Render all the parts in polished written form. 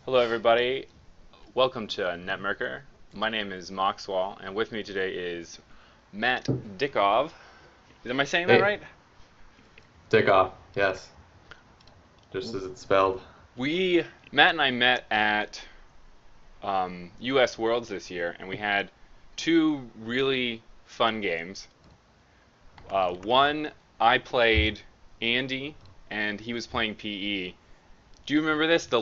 Hello, everybody. Welcome to NetMercur. My name is Moxwall, and with me today is Matt Dickov. Am I saying that Hey, right? dick off. Yes, just as it's spelled. Matt and I met at U.S. Worlds this year, and we had two really fun games. One, I played Andy, and he was playing PE. Do you remember this? The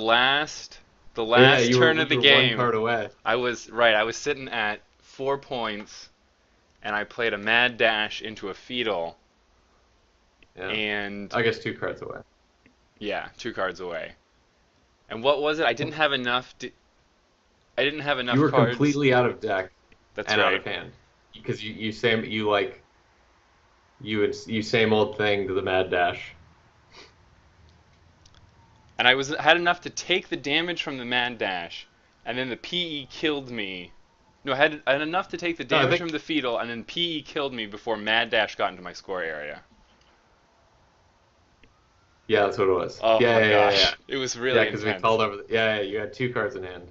Oh yeah, last turn of you the were one game, card away. I was right. I was sitting at 4 points, and I played a mad dash into a fetal, Yeah, and I guess two cards away. yeah, 2 cards away. And what was it? I didn't have You enough were cards. completely out of deck That's and out right. of hand because you same old thing to the mad dash. And I had enough to take the damage from the mad dash, and then the PE killed me. No, I had enough to take the No, I damage from think the fetal, and then PE killed me before mad dash got into my score area. yeah, that's what it was. Oh Yeah, my yeah, yeah, yeah. gosh, it was Yeah, really because we intense. called over. Yeah, yeah, you had two cards in hand.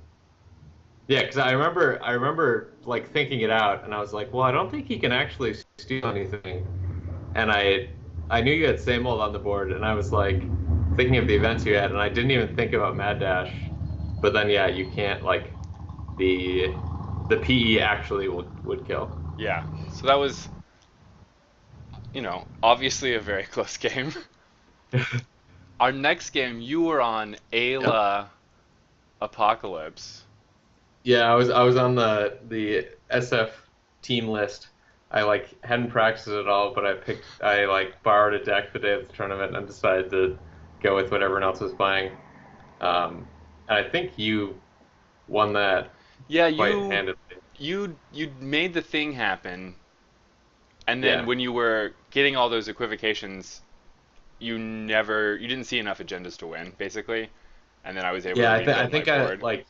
Yeah, because I remember like thinking it out, and I was like, well, I don't think he can actually steal anything. And I knew you had same old on the board, and I was like thinking of the events you had, and I didn't even think about Mad Dash. But then yeah, you can't like the the PE actually would kill. Yeah, so that was, obviously a very close game. Our next game, you were on Yep. Ayla Apocalypse. Yeah, I was on the SF team list. I like hadn't practiced at all, but I like borrowed a deck the day of the tournament and decided to go with what everyone else was buying. And I think you won that Yeah, quite you handedly. you made the thing happen, and then Yeah. when you were getting all those equivocations, you didn't see enough agendas to win, basically. And then I was able to Yeah, I rebuild my think I board. like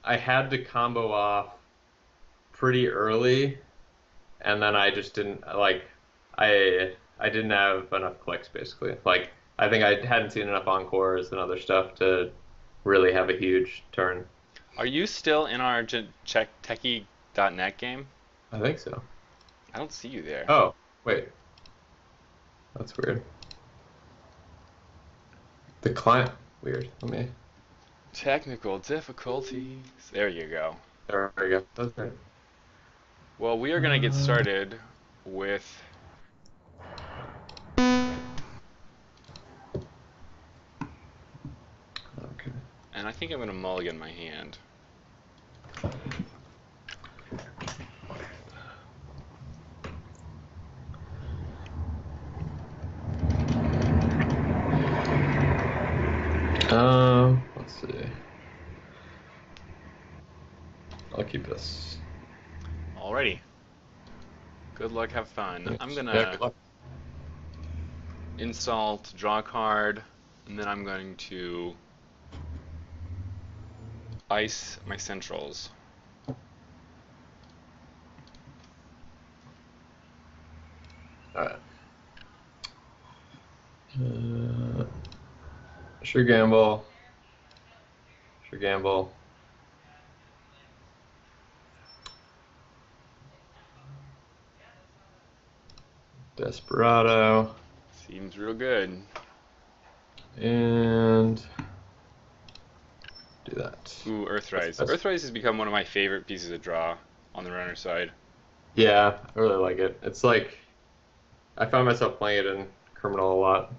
I had to combo off pretty early, and then I just didn't like I didn't have enough clicks basically. Like I think I hadn't seen enough encores and other stuff to really have a huge turn. Are you still in our check techie.net game? I think so. I don't see you there. Oh, wait, that's weird. The client weird. Let me Technical difficulties. There you go. there we go. That's right. Well, we are going to get Uh, started with, okay. and I think I'm going to mulligan my hand. Let's see. I'll keep this. Alrighty. Good luck, have fun. I'm Thanks. going Yeah, to good luck. install to draw a card, and then I'm going to ice my centrals. All right. Uh, sure gamble. Sure gamble. Desperado. Seems real good. And do that. Ooh, That's Earthrise. best. Earthrise has become one of my favorite pieces of draw on the runner side. Yeah, I really like it. It's like I find myself playing it in Criminal a lot.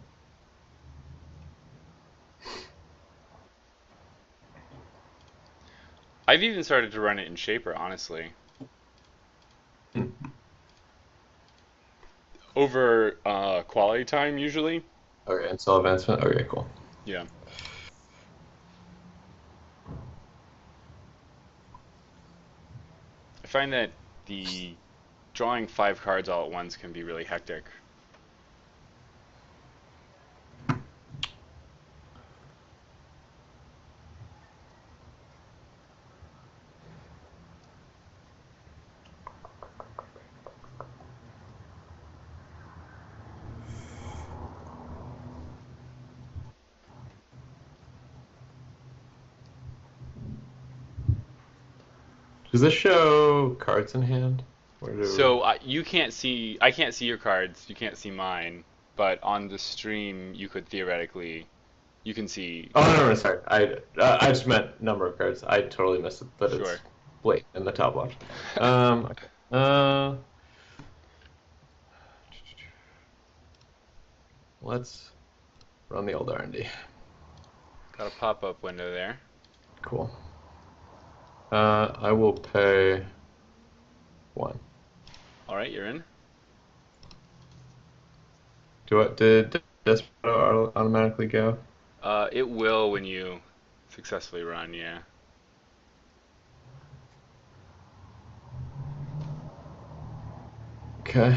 I've even started to run it in Shaper, honestly. Hmm. Over quality time, usually. Okay, install advancement. Okay, cool. Yeah. I find that the drawing 5 cards all at once can be really hectic. Does this show cards in hand? Where do? So I can't see your cards. You can't see mine. But on the stream, you could theoretically, you can see. Oh no, no, sorry. I just meant number of cards. I totally missed it that Sure. it's blatant in the top left. Okay. Let's run the old R&D. Got a pop-up window there. Cool. I will pay 1. All right, you're in. Did Desperado automatically go? It will when you successfully run, yeah. Okay.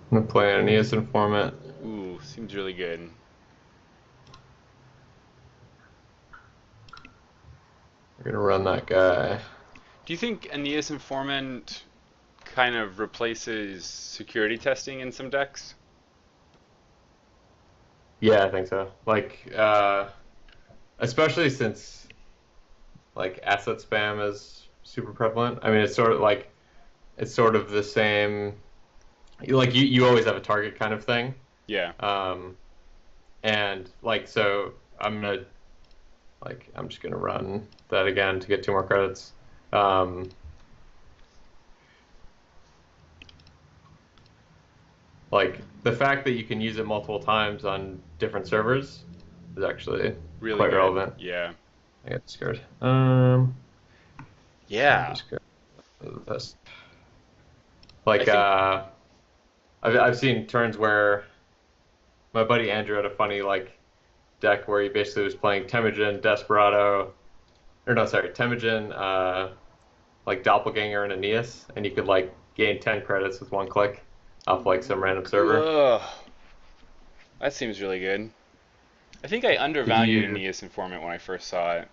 I'm gonna play an ES informant. Ooh, seems really good. We're gonna run that guy. Do you think Aeneas Informant kind of replaces security testing in some decks? Yeah, I think so. Like, especially since like asset spam is super prevalent. I mean, it's sort of the same. Like you always have a target kind of thing. Yeah. Um, and like so, I'm just gonna run that again to get 2 more credits. Um, like the fact that you can use it multiple times on different servers is actually Really quite good. relevant. Yeah. I get scared. I'll Yeah. just go with this. Like, I think I've seen turns where my buddy Andrew had a funny like deck where he basically was playing Temujin, Desperado, or no, sorry, Temujin, like Doppelganger and Aeneas, and you could like gain 10 credits with 1 click off like some random server. ugh, that seems really good. I think I Did undervalued you? Aeneas Informant when I first saw it.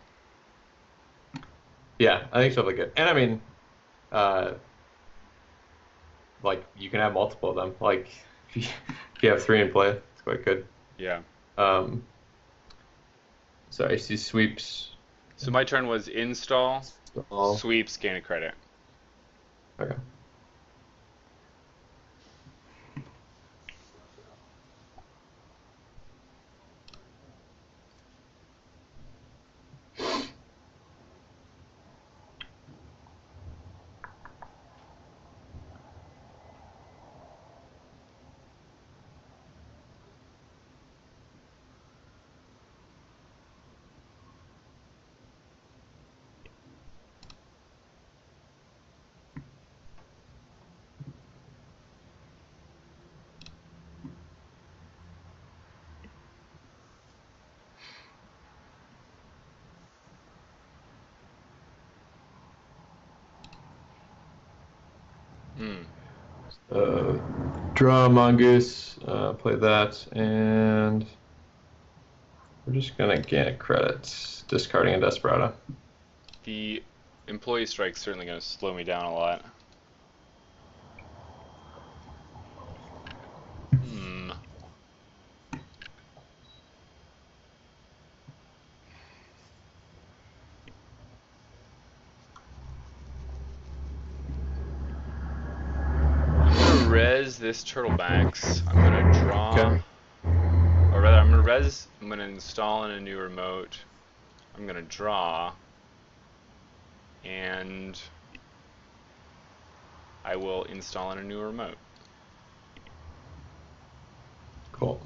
Yeah, I think it's really good. And I mean, uh, like you can have multiple of them. Like if you have 3 in play, it's quite good. Yeah. Um, so I see sweeps. So my turn was install, All sweeps, gain a credit. okay. Hmm. Uh, draw Mongoose, play that, and we're just gonna gain a credit, discarding a Desperado. The employee strike's certainly going to slow me down a lot. Hmm. I'm going to res this Turtlebacks. I'm going to draw, Okay. or rather, I'm going to install in a new remote. I'm going to draw, and I will install in a new remote. Cool.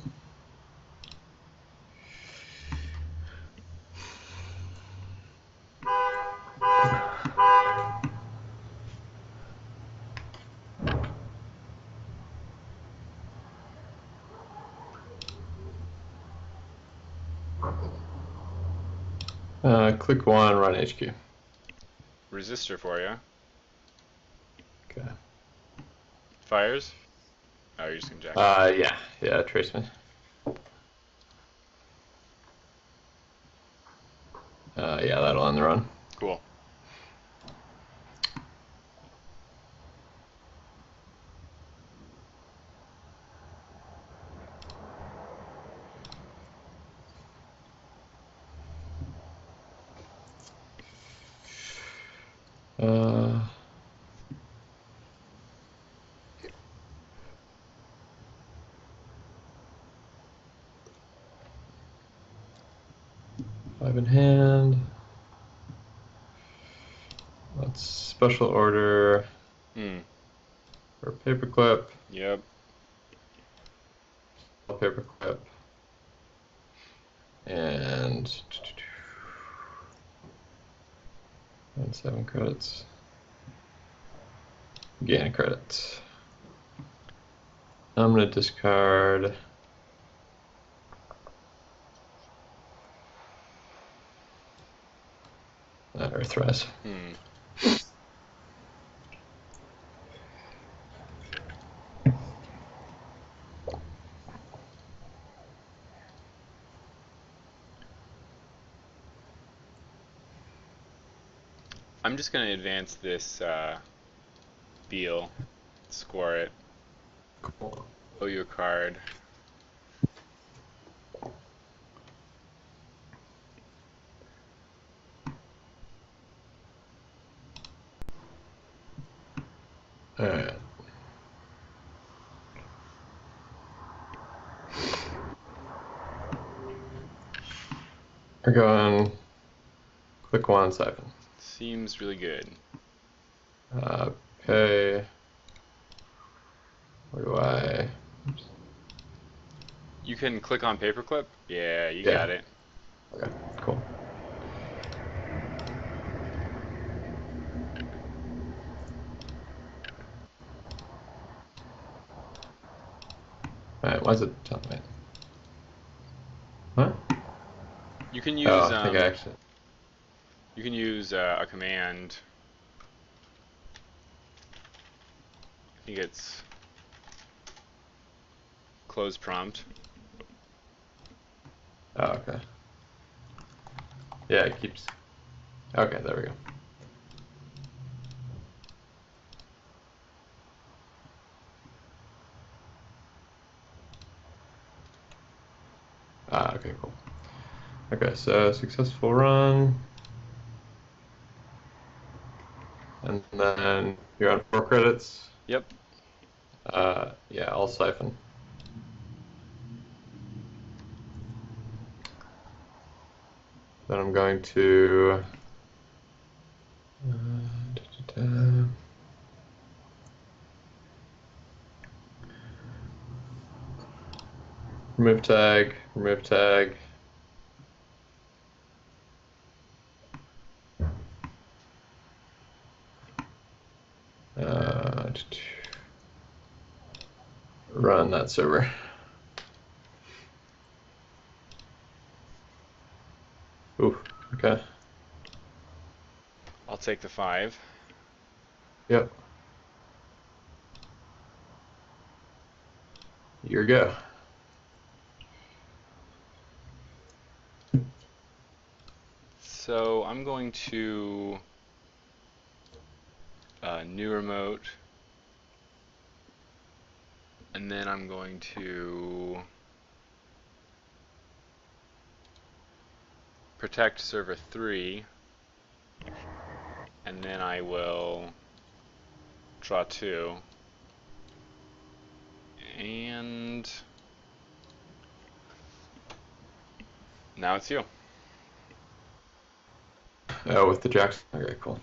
Click 1, run HQ. Resistor for you. Okay. Fires. Oh, you're just going to jack. Yeah, trace me. Yeah, that'll end the run. Cool. Uh, Five in hand. Let's special order for paperclip. Yep. Paperclip. And 7 credits. Gain a credit. I'm going to discard that Earthrise. I'm just going to advance this deal, score it, Cool. owe you a card. Alright. We're going click 1 siphon. Seems really good. Pay. Where do I? Oops. You can click on paperclip? Yeah, you Yeah. got it. Okay, cool. Alright, why is it telling me? What? You can use I think I actually. you can use a command. I think it's close prompt. Oh, okay. Yeah, it keeps. Okay, there we go. Okay, cool. Okay, so successful run. And then you're on 4 credits. Yep. Yeah, I'll siphon. Then I'm going to remove tag, remove tag. Run that server. Ooh, okay. I'll take the 5. Yep. Here we go. So I'm going to new remote, and then I'm going to protect server 3, and then I will draw 2, and now it's you. Oh, with the Jackson. Okay, cool.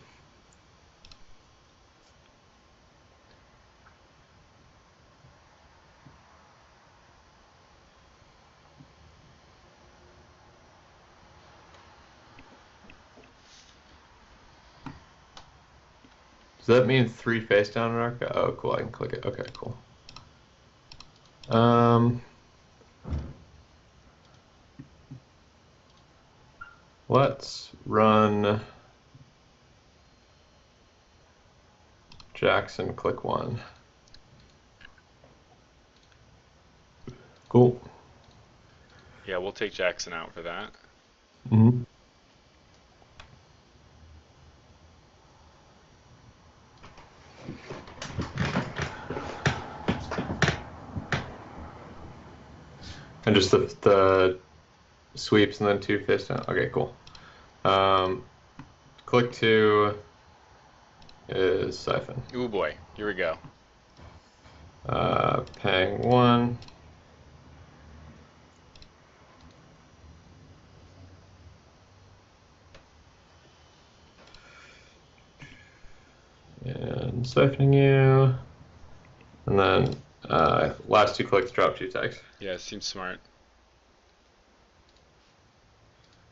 Does that mean 3 face down in Arca? Oh, cool. I can click it. Okay, cool. Let's run Jackson, click 1. Cool. Yeah, we'll take Jackson out for that. Mm-hmm. And just the sweeps and then two face down. Okay, cool. Um, click two is siphon. Ooh boy, here we go. Pang one. And siphoning you. And then last two clicks drop two tags. Yeah, seems smart.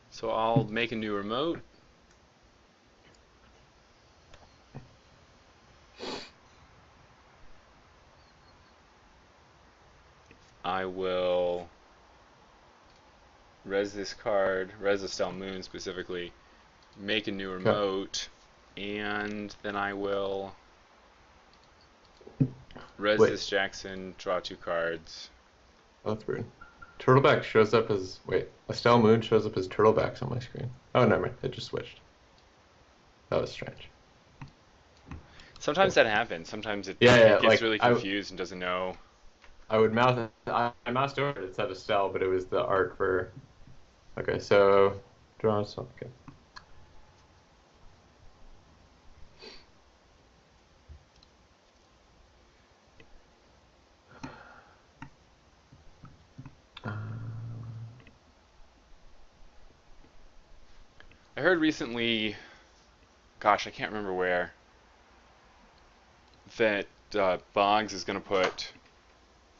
So I'll make a new remote. I will res this card, res Estelle Moon specifically, make a new Okay. remote, and then I will res Wait, this Jackson, draw two cards. that's weird. Turtleback shows up as Estelle Moon shows up as turtlebacks on my screen. Oh, never mind. It just switched. That was strange. Sometimes Cool. that happens. Sometimes Yeah, it yeah. gets Like really confused and doesn't know. I would I moused over it. It said Estelle, but it was the art for. Okay, so draw some. Okay. I heard recently, gosh, I can't remember where, that Boggs is going to put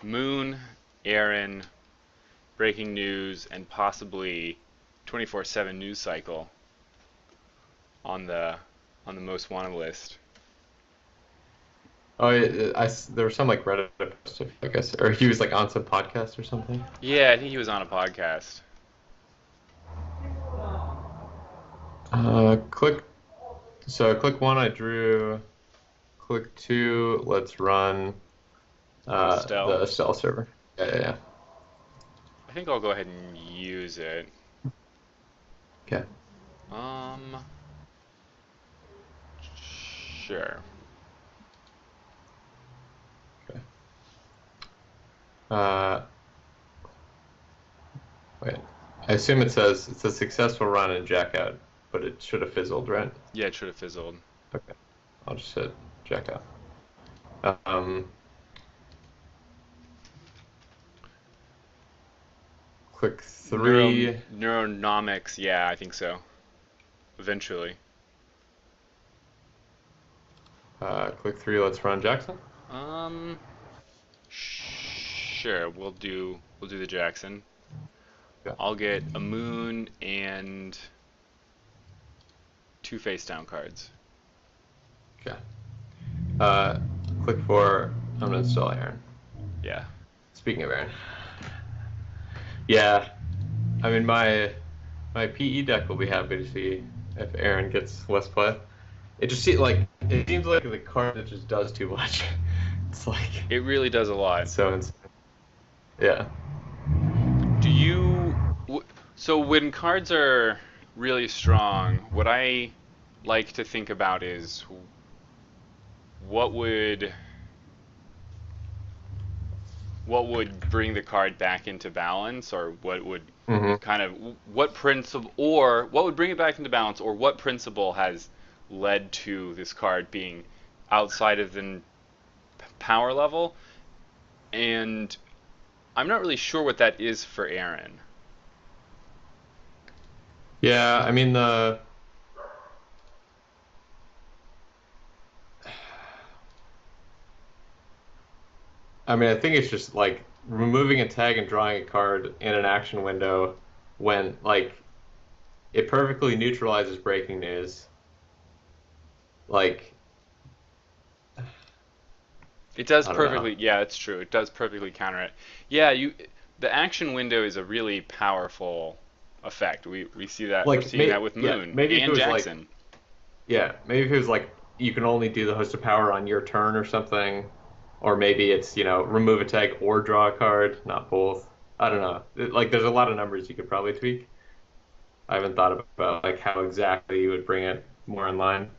Moon, Aaron, breaking news, and possibly 24/7 news cycle on the most wanted list. Oh, there was some like Reddit post, I guess, or he was like on some podcast or something. Yeah, I think he was on a podcast. Click. So click one, I drew. Click two, let's run the Estelle. Estelle server. Yeah, yeah, yeah. I think I'll go ahead and use it. Okay. Um, sure. Okay. Uh, wait. I assume it says it's a successful run and jack out, but it should have fizzled, right? Yeah, it should have fizzled. Okay. I'll just hit jack out. Click three. Neuronomics, yeah, I think so. Eventually. Click three. Let's run Jackson. Um, sure. We'll do the Jackson. Yeah. I'll get a moon and two face down cards. Okay. Uh, click four. I'm gonna install Aaron. Yeah. Speaking of Aaron. Yeah. I mean my PE deck will be happy to see if Aaron gets less play. It seems like the card that just does too much. It's like It really does a lot. it's so insane. Yeah. Do you so when cards are really strong, what I like to think about is what would what would bring the card back into balance, or what would Hmm. kind of what principle, or what would bring it back into balance, or what principle has led to this card being outside of the power level. And I'm not really sure what that is for Aaron. Yeah, I mean the I think it's just like removing a tag and drawing a card in an action window when like it perfectly neutralizes breaking news. Like It does I don't know. perfectly, yeah, it's true. It does perfectly counter it. Yeah, the action window is a really powerful effect. We see that, we're seeing that with Moon Maybe if it and was like Jackson. maybe if it was like you can only do the host of power on your turn or something, or maybe it's remove a tag or draw a card, not both. I don't know. Like there's a lot of numbers you could probably tweak. I haven't thought about like how exactly you would bring it more in line.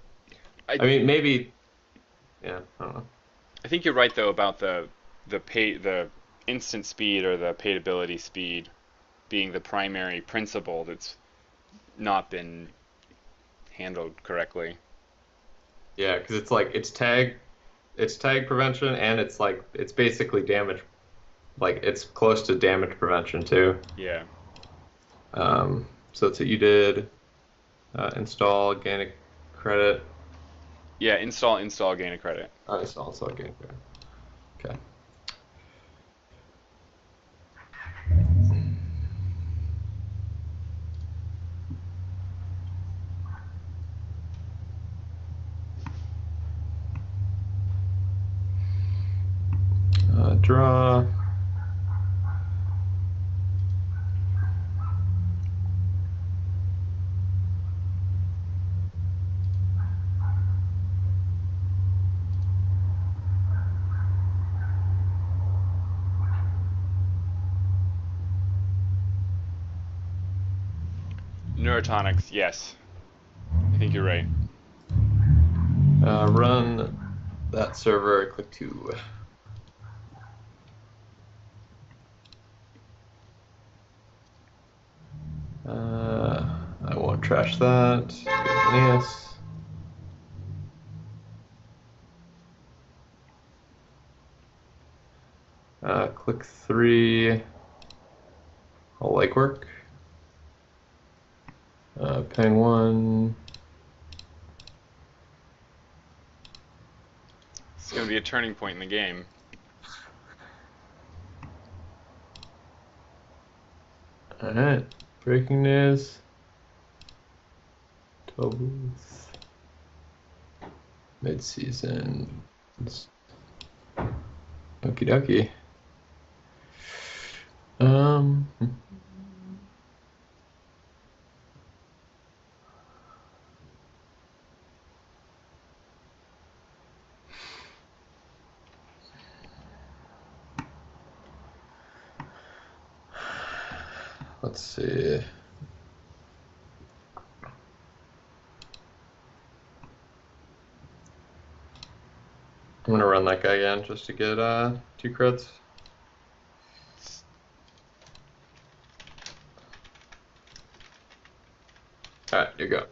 I I mean, maybe, yeah, I don't know. I think you're right though about the instant speed or the paidability speed being the primary principle that's not been handled correctly. Yeah, because it's like it's tag prevention, and it's like it's basically damage, like it's close to damage prevention too. Yeah. So that's what you did. Install organic credit. Yeah, install gain of credit. Install organic credit. Okay. Draw. Neurotonics, yes. I think you're right. Run that server. Click to. I won't trash that. Yes. Click 3. All legwork. Ping 1. It's going to be a turning point in the game. All right. Breaking news. Totals. Mid-season. Okie dokie. Um. Let's see. I'm gonna run that guy again just to get 2 crits. All right, you go.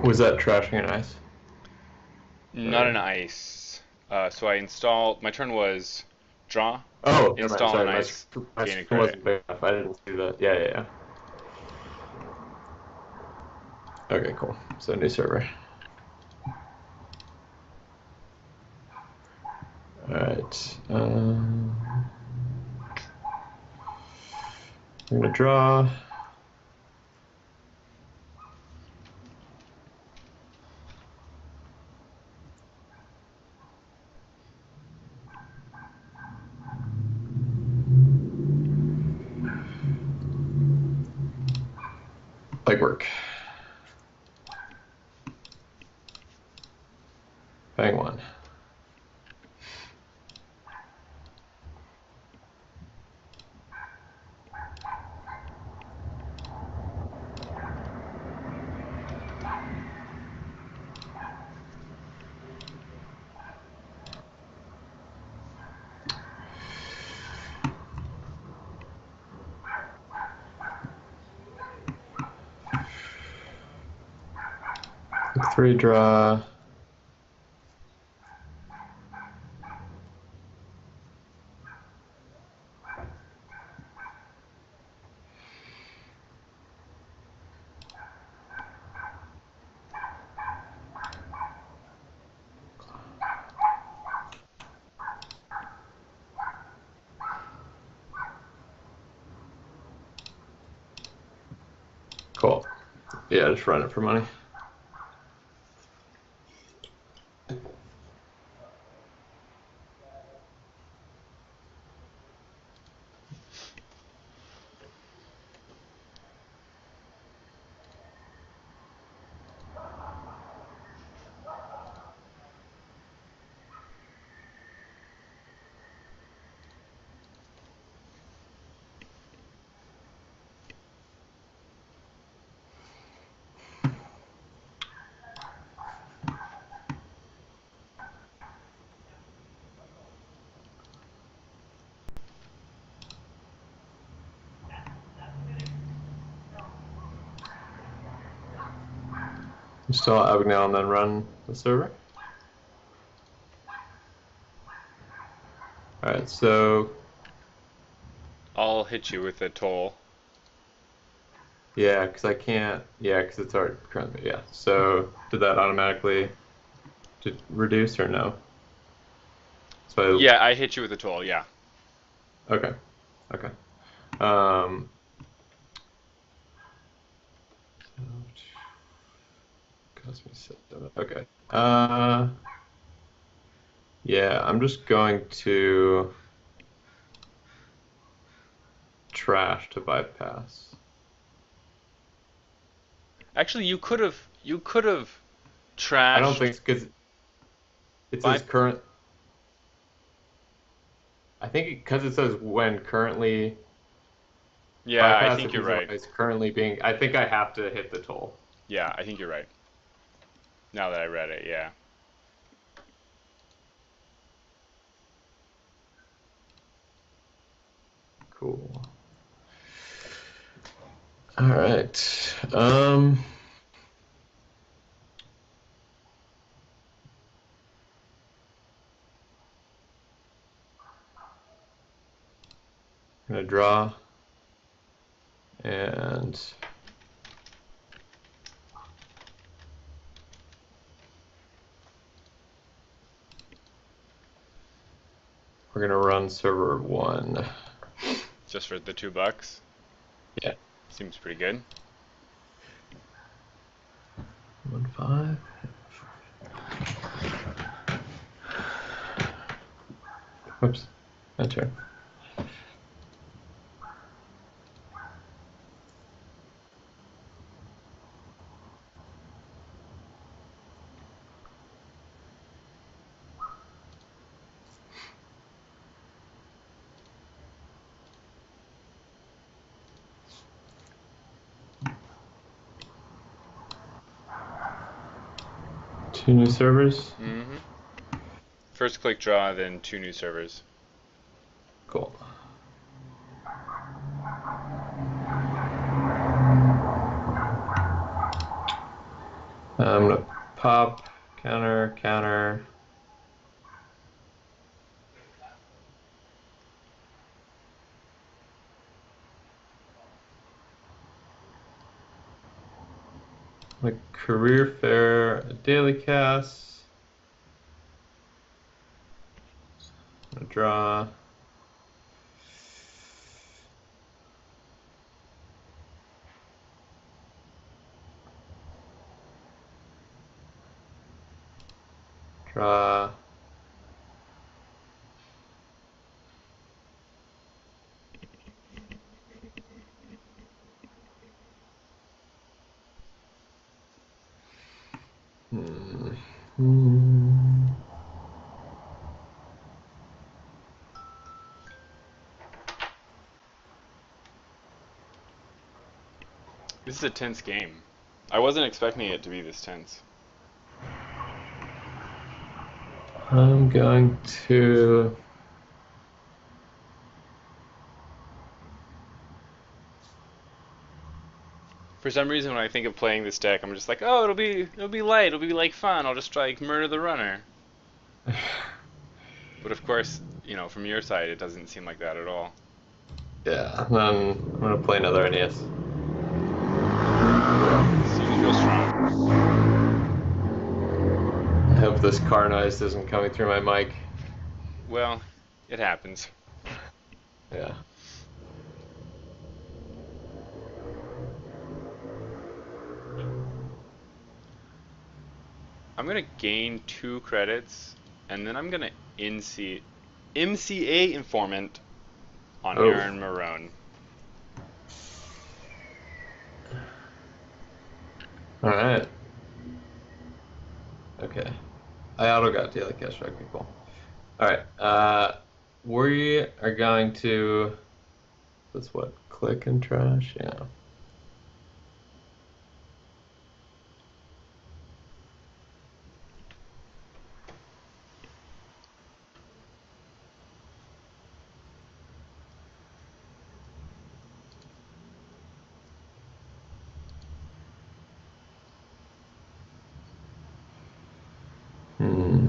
Was that trashing an ice? Not an Or... ice. So I installed. My turn was draw, Oh, never mind. install an Sorry, ice, my gain a screen credit. wasn't big enough. I didn't see that. Yeah. Okay, cool. So new server. All right. I'm gonna draw. Legwork. Bang 1. Click 3, draw. Cool. Yeah, just run it for money. Still Abigail and then run the server. All right, so I'll hit you with a toll. yeah, because I can't. Yeah, because it's already currently. Yeah. So did that automatically reduce or no? So Yeah, I hit you with a toll. Yeah. okay, okay. Um, cost me 7. Okay. Yeah, I'm just going to trash to bypass. Actually, you could have I don't trashed think because it says by. current. I think because it says when currently Yeah, I bypass think if you're user right. is currently being. I think I have to hit the toll. Yeah, I think you're right. Now that I read it, yeah. Cool. All right. I'm gonna draw and we're gonna run server 1. Just for the $2. Yeah. Seems pretty good. 1 5. Whoops. Enter. Two new servers. Mm-hmm. First click draw, then 2 new servers. Cool. I'm gonna pop, counter, counter. Like career fair, a daily cast. I'm gonna draw. Draw. Hmm. Hmm. This is a tense game. I wasn't expecting it to be this tense. I'm going to. For some reason, when I think of playing this deck, I'm just like, oh, it'll be light, it'll be like fun. I'll just try like murder the runner. But of course, from your side, it doesn't seem like that at all. Yeah, then I'm gonna play another NES. Seems real strong. I hope this car noise isn't coming through my mic. Well, it happens. Yeah. I'm gonna gain 2 credits, and then I'm gonna NC MCA informant on Oh, Aaron Marone. all right. Okay. I auto got daily cash back people. All right. We are going to. That's what? Click and trash? Yeah. Hmm.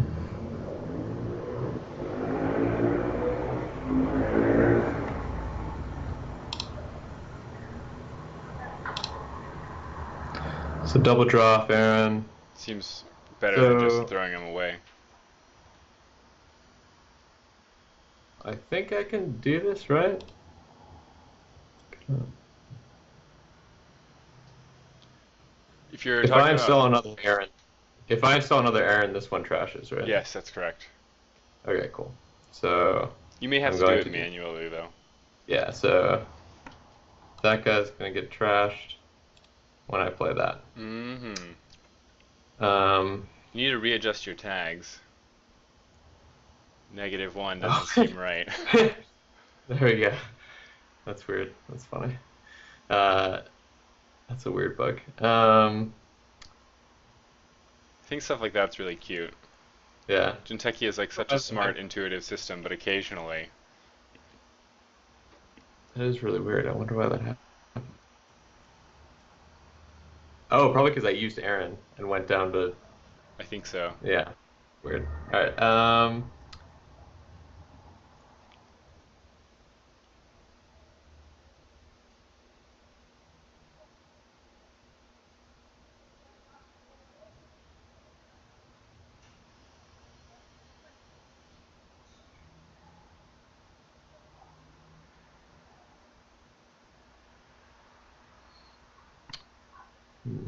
So double draw off Aaron. Seems better than just So throwing him away. I think I can do this, right? If you're If I talking about, install another Aaron, if I install another Aaron, this one trashes, right? yes, that's correct. Okay, cool. So You may have I'm to do going it to do. manually though. Yeah, so that guy's gonna get trashed when I play that. Mm-hmm. Um, You need to readjust your tags. -1 doesn't oh, seem right. there we go. That's weird. That's funny. Uh, that's a weird bug. I think stuff like that's really cute. Yeah. Jinteki is like such a smart, intuitive system, but occasionally, That is really weird. I wonder why that happened. Oh, probably because I used Aaron and went down to, I think so. yeah, weird. All right. Hmm.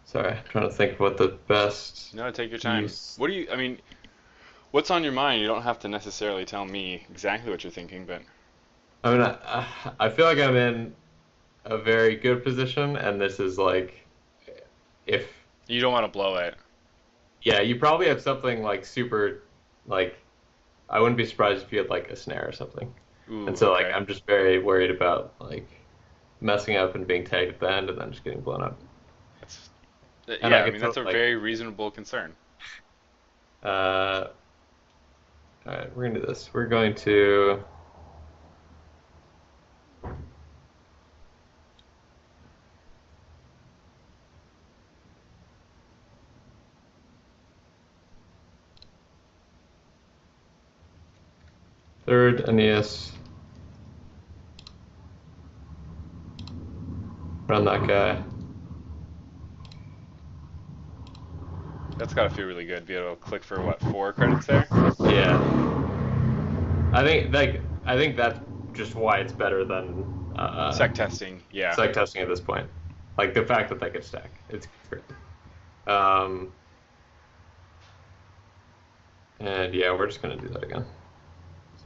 Sorry, I'm trying to think of what the best No, take your time. use. What do you, I mean, what's on your mind? You don't have to necessarily tell me exactly what you're thinking, but I mean, I feel like I'm in a very good position, and this is like, if, you don't want to blow it. yeah, you probably have something like super, like, I wouldn't be surprised if you had like a snare or something. And Ooh, so, like, okay. I'm just very worried about like messing up and being tagged at the end and then just getting blown up. That's, And I yeah, I could mean, that's throw a like, very reasonable concern. all right, we're gonna do this. We're going to, third Aeneas, run that guy. That's got to feel really good. Be able to click for what, 4 credits there? Yeah, I think that's just why it's better than Sec testing, yeah. psych testing at this point. Like the fact that they could stack, it's great. Um, and yeah, we're just gonna do that again.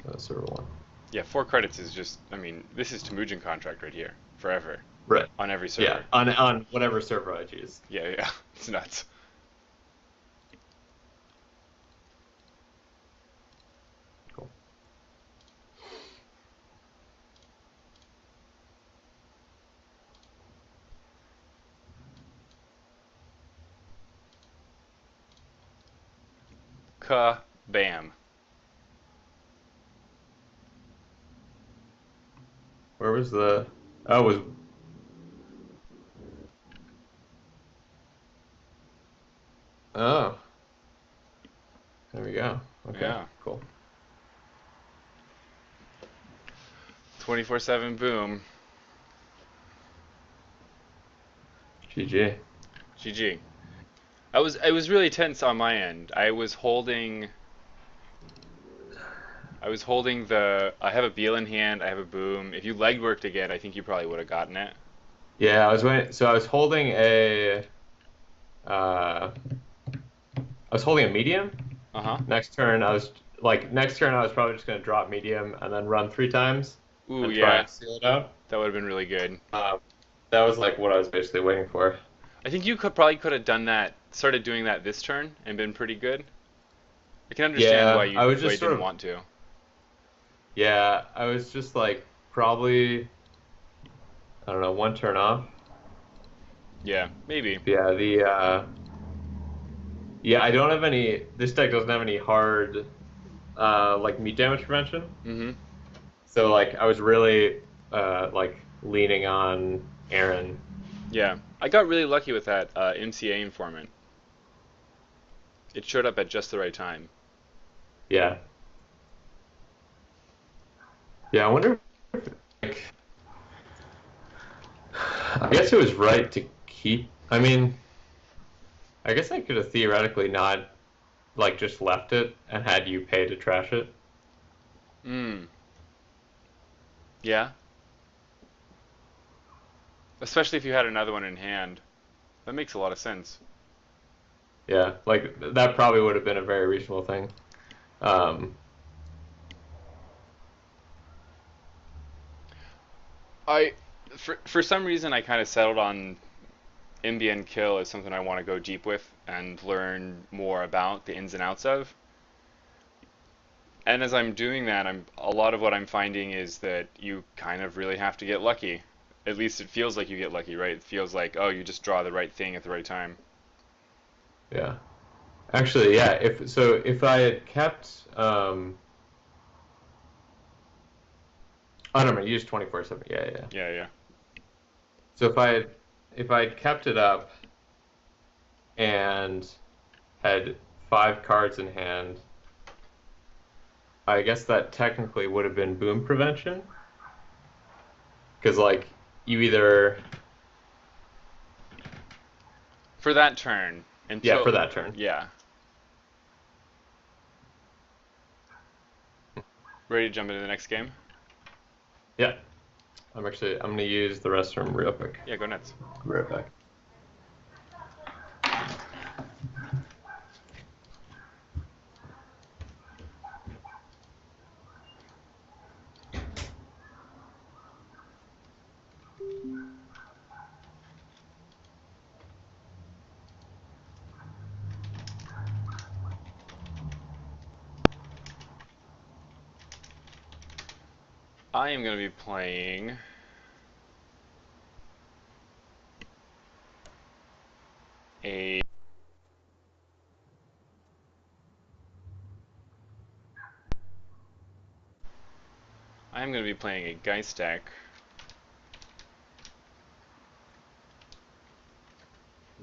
So server one. Yeah, 4 credits is just, I mean, this is Temujin contract right here, forever, Right. on every Yeah. server. On whatever server I choose. Yeah, yeah, it's nuts. Cool. Ka-bam. Where was the? Oh, it was. Oh, there we go. Okay, Yeah. cool. 24/7 boom. GG. GG. It was really tense on my end. I was holding the I have a Beal in hand, I have a boom. If you legworked again, I think you probably would have gotten it. Yeah, I was waiting. So uh, I was holding a medium. Uh-huh. Next turn I was probably just gonna drop medium and then run 3 times Ooh, and try yeah. and seal it out. That would have been really good. Um, that was like what I was basically waiting for. I think you could have done that, started doing that this turn and been pretty good. I can understand Yeah, I was why you just sort didn't of want to. yeah, I was just like probably I don't know, 1 turn off. Yeah, maybe. Yeah, yeah, I don't have any. This deck doesn't have any hard like meat damage prevention. Mm-hmm. So like I was really like leaning on Aaron. Yeah. I got really lucky with that MCA informant. It showed up at just the right time. Yeah, yeah. I wonder if like I guess it was right to keep. I mean, I guess I could have theoretically not like just left it and had you pay to trash it. Mm. Yeah. Especially if you had another one in hand. That makes a lot of sense. Yeah, like that probably would have been a very reasonable thing. Um, I for some reason I kind of settled on MBN kill as something I want to go deep with and learn more about the ins and outs of. And as I'm doing that, a lot of what I'm finding is that you kind of really have to get lucky. At least it feels like you get lucky, right? It feels like, oh, you just draw the right thing at the right time. yeah. Actually, yeah. If I had kept oh no, I used 24/7. Yeah, yeah. Yeah. Yeah, yeah. So if I had kept it up and had 5 cards in hand, I guess that technically would have been boom prevention because like you either For that turn, yeah until for that turn. yeah, ready to jump into the next game? Yeah, I'm gonna use the restroom real quick. Yeah, go nuts. Be right back. I am going to be playing a. I am going to be playing a Geist deck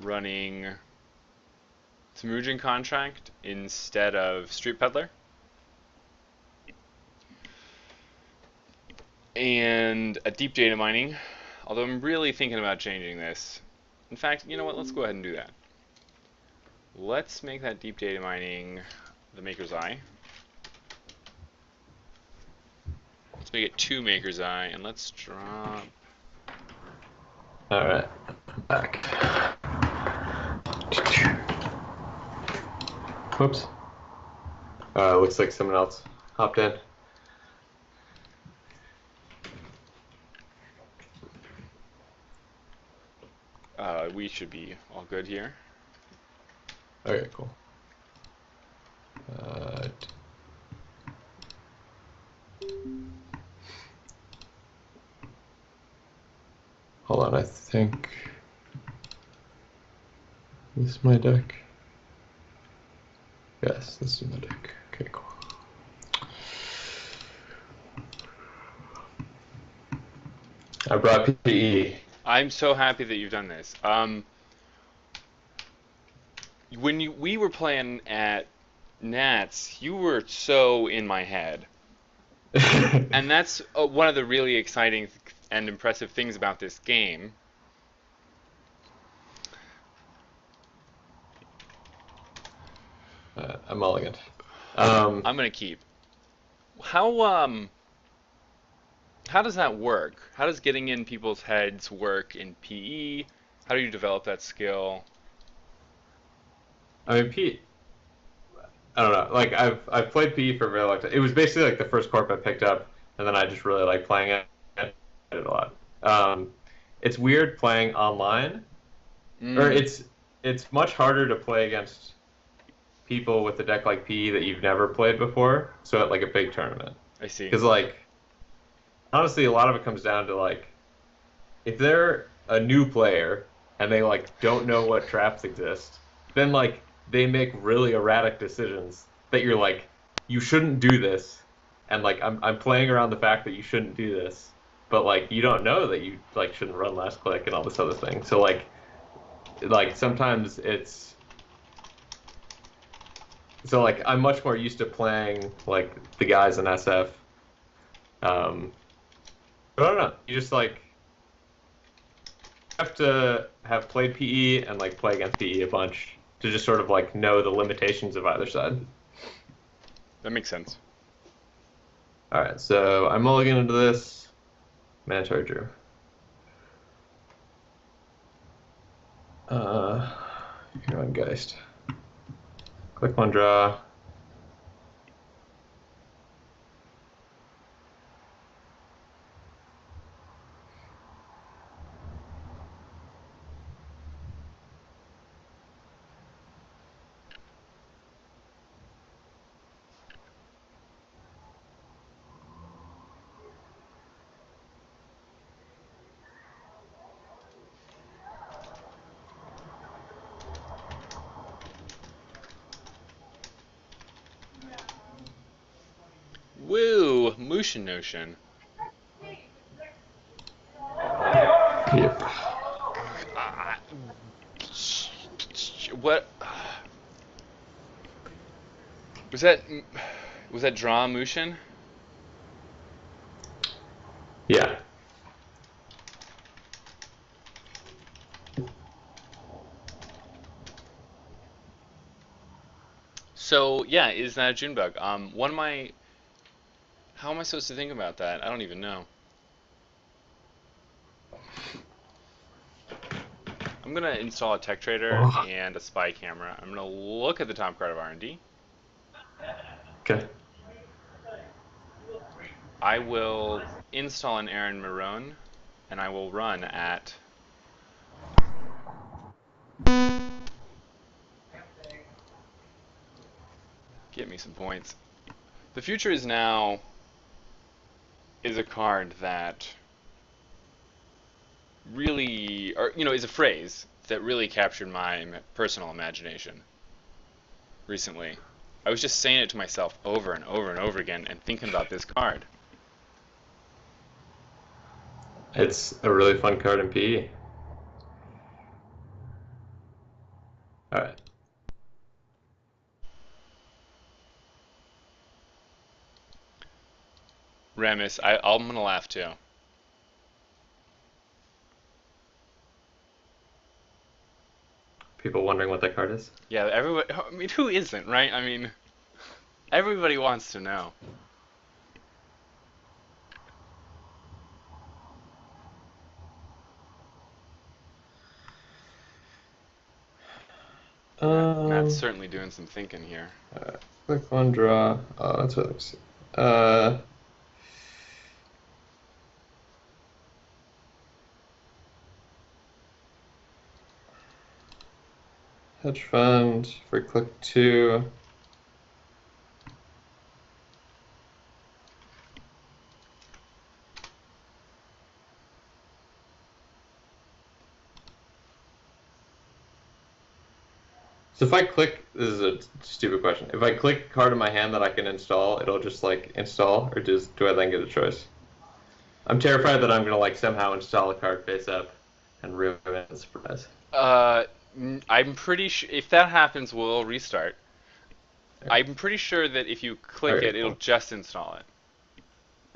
running Smooching Contract instead of Street Peddler. And a deep data mining, although I'm really thinking about changing this. In fact, you know what? Let's go ahead and do that. Let's make that deep data mining the Maker's Eye. Let's make it 2 Maker's Eye, and let's drop. All right, I'm back. Whoops. Looks like someone else hopped in. We should be all good here. Okay, cool. Uh, Hold on, I think this is my deck. Yes, this is my deck. Okay, cool. I brought PPE. I'm so happy that you've done this. When we were playing at Nats, you were so in my head. And that's one of the really exciting and impressive things about this game I'm mulligan. Um, I'm gonna keep. How how does that work? How does getting in people's heads work in PE? How do you develop that skill? I mean, Pete. I don't know. Like I've played PE for a very long time. It was basically like the first corp I picked up, and then I just really like playing it. I did it a lot. It's weird playing online, or Mm, it's much harder to play against people with a deck like PE that you've never played before. So at like a big tournament, I see. because like honestly, a lot of it comes down to like if they're a new player and they like don't know what traps exist, then like they make really erratic decisions that you're like, you shouldn't do this. And like I'm playing around the fact that you shouldn't do this, but like you don't know that you like shouldn't run last click and all this other thing. So like sometimes it's so like I'm much more used to playing like the guys in SF. But I don't know. You just like have to have played PE and like play against PE a bunch to just sort of like know the limitations of either side. That makes sense. All right, so I'm mulligan into this. Mandatory Drew. Uh, you're on Geist. Click one draw. Woo! Motion Notion. Yep. Uh, what was that? Was that draw motion? Yeah. So yeah, is that a June bug? One of my how am I supposed to think about that? I don't even know. I'm gonna install a tech trader Oh, and a spy camera. I'm gonna look at the top card of R&D. okay. I will install an Aaron Marone, and I will run at. Get me some points. The future is now is a card that really, or is a phrase that really captured my personal imagination recently. I was just saying it to myself over and over and over again and thinking about this card. It's a really fun card in PE. All right. Ramus, I'm gonna laugh too. People wondering what that card is? Yeah, everybody. I mean, who isn't, right? I mean, everybody wants to know. Matt's Um, certainly doing some thinking here. Click one draw. Oh, that's what looks. Uh, Hedge fund for click two. So if I click, this is a stupid question. If I click card in my hand that I can install, it'll just like install, or do I then get a choice? I'm terrified that I'm gonna like somehow install a card face up and ruin the surprise. Uh, I'm pretty sure if that happens, we'll restart. Okay, I'm pretty sure that if you click okay, it, it'll cool. just install it.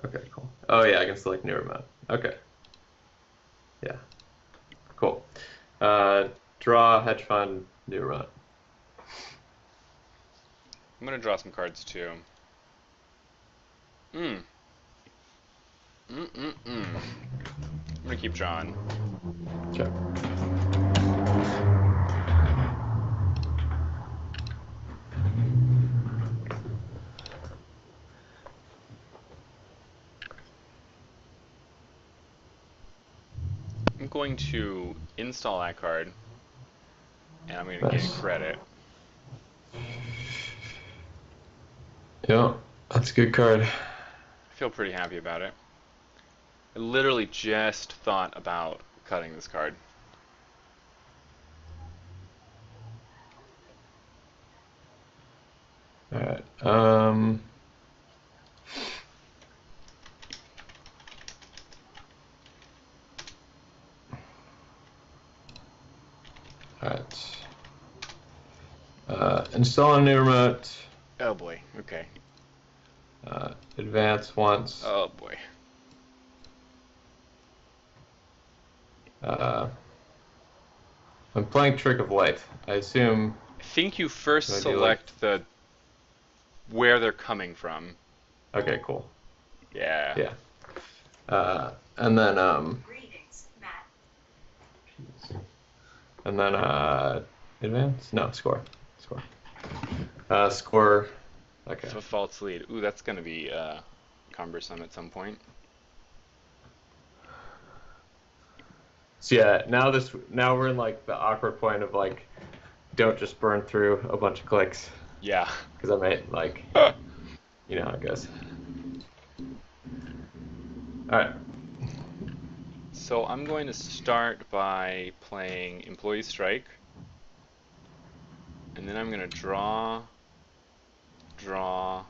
Okay, cool. Oh yeah, I can select new remote. Okay, yeah, cool. Draw hedge fund new remote. I'm gonna draw some cards too. Mm. I'm gonna keep drawing. Sure. I'm going to install that card, and I'm gonna gain a Nice. credit. Yeah, that's a good card. I feel pretty happy about it. I literally just thought about cutting this card. All right. All right. Install a new remote. Oh boy. Okay. Advance once. Oh boy. I'm playing Trick of Light. I assume. I think you first Do I do like? select the where they're coming from. Okay, cool. Yeah. Yeah. And then Greetings, Matt. and then advance? No, score. Score. Score. Okay. So false lead. Ooh, that's gonna be cumbersome at some point. So yeah, now we're in like the awkward point of like, don't just burn through a bunch of clicks Yeah. because I might like, you know how it goes. All right. So I'm going to start by playing Employee Strike, and then I'm gonna draw, draw,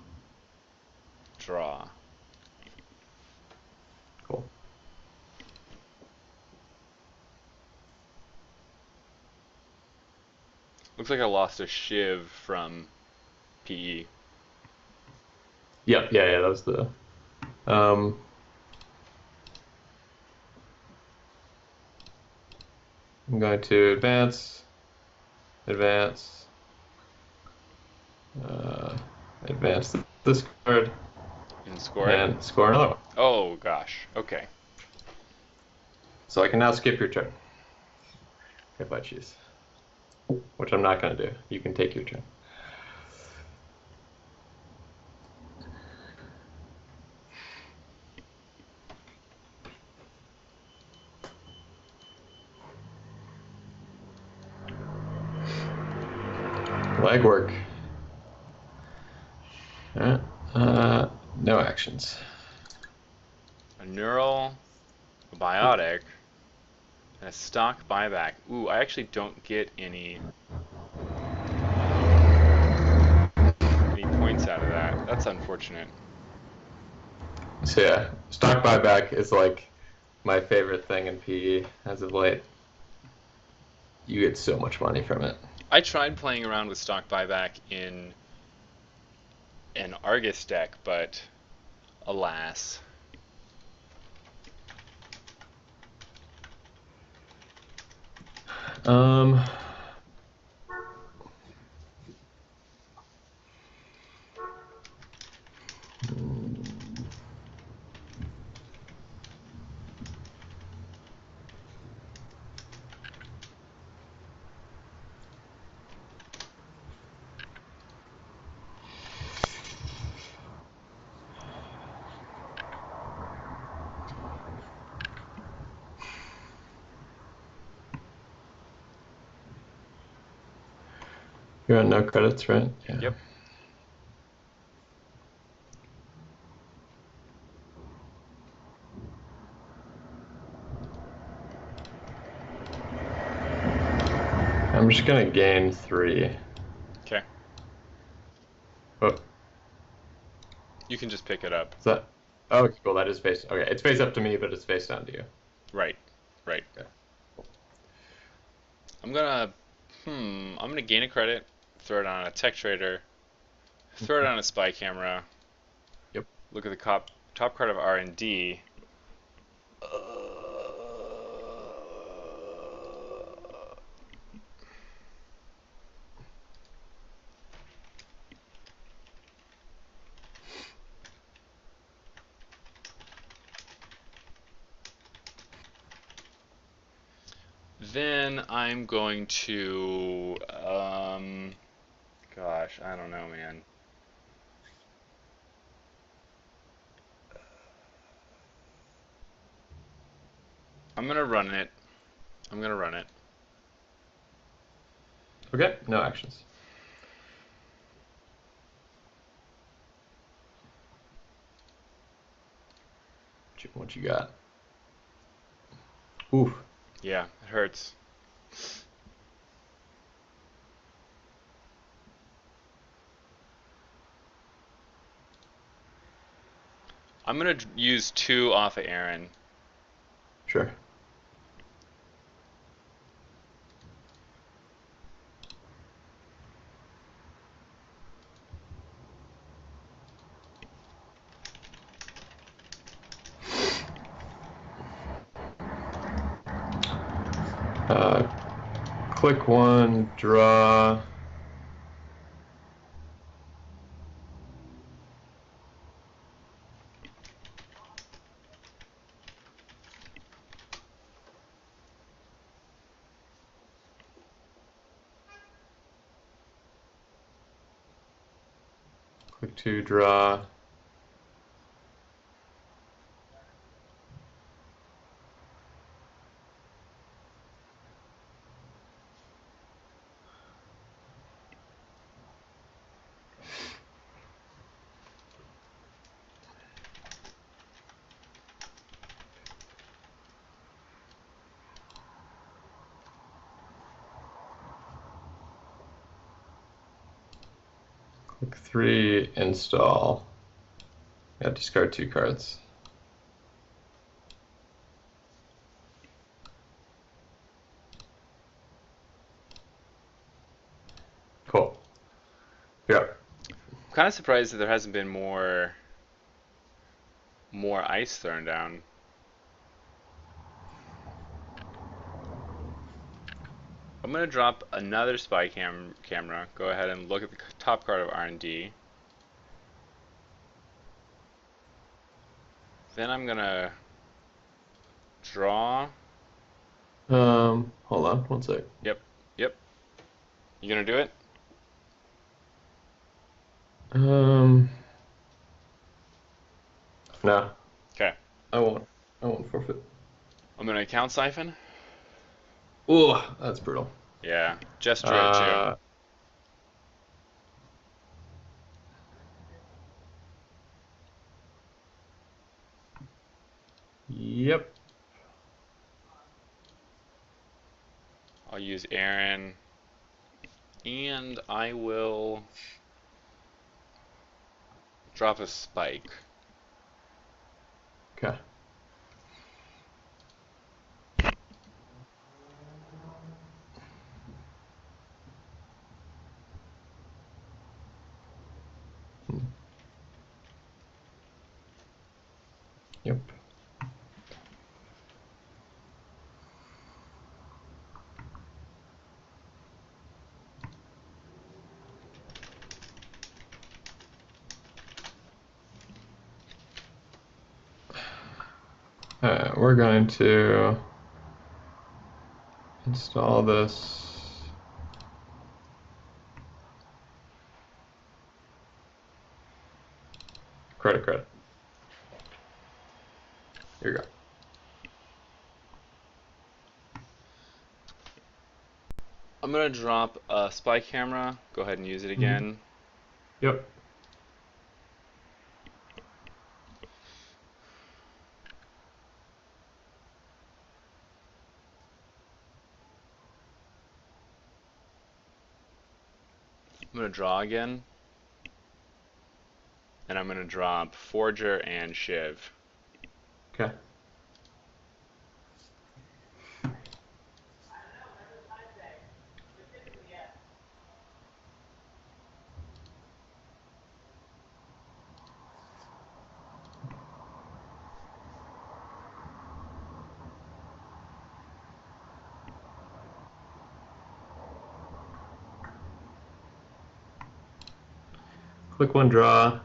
draw. Cool. Looks like I lost a shiv from PE. Yep. Yeah. That was the. Um. I'm going to advance, uh, advance this card, And score it. and score another one. Oh gosh. Okay. So I can now skip your turn if I choose, which I'm not going to do. You can take your turn. Legwork. All right. No actions. A neural, a biotic, and a stock buyback. Ooh, I actually don't get any points out of that. That's unfortunate. So yeah, stock buyback is like my favorite thing in PE as of late. You get so much money from it. I tried playing around with stock buyback in an Argus deck, but alas. Um, you're on no credits, right? Yeah. Yep. I'm just gonna gain 3. Okay. Oh, You can just pick it up. is that? Oh, okay, cool. That is face. Okay, it's face up to me, but it's face down to you. Right. Right. Okay. I'm gonna gain a credit, throw it on a tech trader, throw it on a spy camera, Yep. look at the top card of R&D. Then I'm going to, gosh, I don't know, man. I'm gonna run it. I'm gonna run it. Okay, no actions. What you got? Oof. Yeah, it hurts. I'm gonna use 2 off of Aaron. Sure. Uh, click one, draw. Click two, draw. Click three, install. Yeah, discard 2 cards. Cool. Yeah. I'm kind of surprised that there hasn't been more ice thrown down. I'm gonna drop another spy camera. Go ahead and look at the top card of R&D. Then I'm gonna draw. Hold on, one sec. Yep, yep. You gonna do it? Um, no, Okay. I won't. I won't forfeit. I'm gonna count siphon. Ooh, that's brutal. Yeah, just drew it too. Uh, yep. I'll use Aaron, and I will drop a spike. Okay. Hmm. Yep. We're going to install this. Credit. Here you go. I'm gonna drop a spy camera. Go ahead and use it Mhm. again. Yep. I'm gonna draw again, and I'm gonna drop Forger and Shiv. Okay. Click one, draw.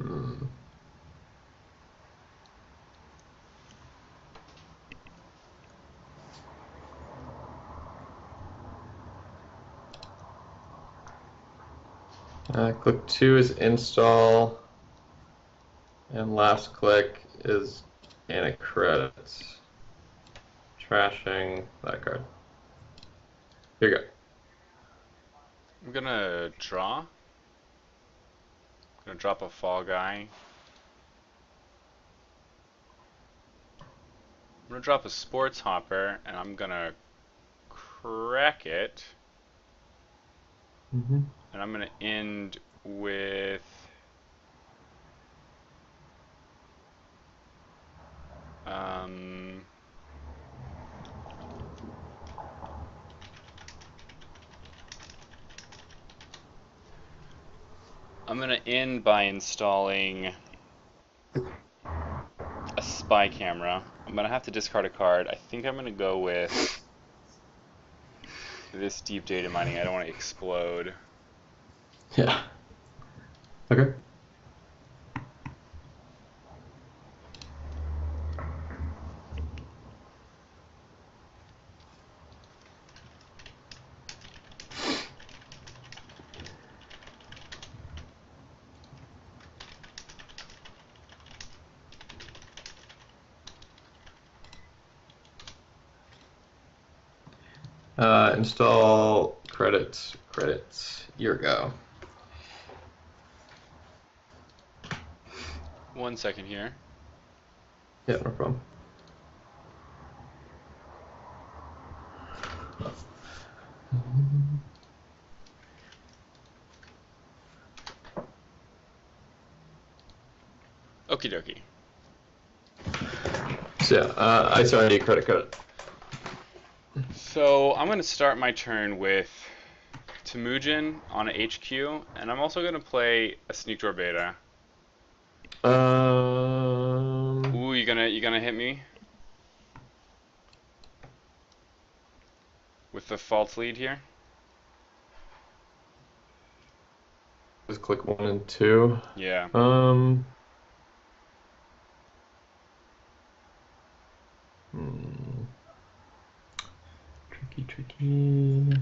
Hmm. Click 2 is install, and last click is any credits. Trashing that card. Here you go. I'm gonna draw. I'm gonna drop a fall guy. I'm gonna drop a sports hopper, and I'm gonna crack it. Mm-hmm. And I'm gonna end with um, I'm gonna end by installing a spy camera. I'm gonna have to discard a card. I think I'm gonna go with this deep data mining. I don't want to explode. Yeah. Okay. Install credits. Credits. Your go. 1 second here. Yeah, no problem. Okie dokie. So yeah, I still need credit code. So I'm gonna start my turn with Temujin on a HQ, and I'm also gonna play a Sneak Door Beta. Um, Ooh, you gonna hit me with the false lead here? just click 1 and 2. Yeah. Um, hmm, tricky.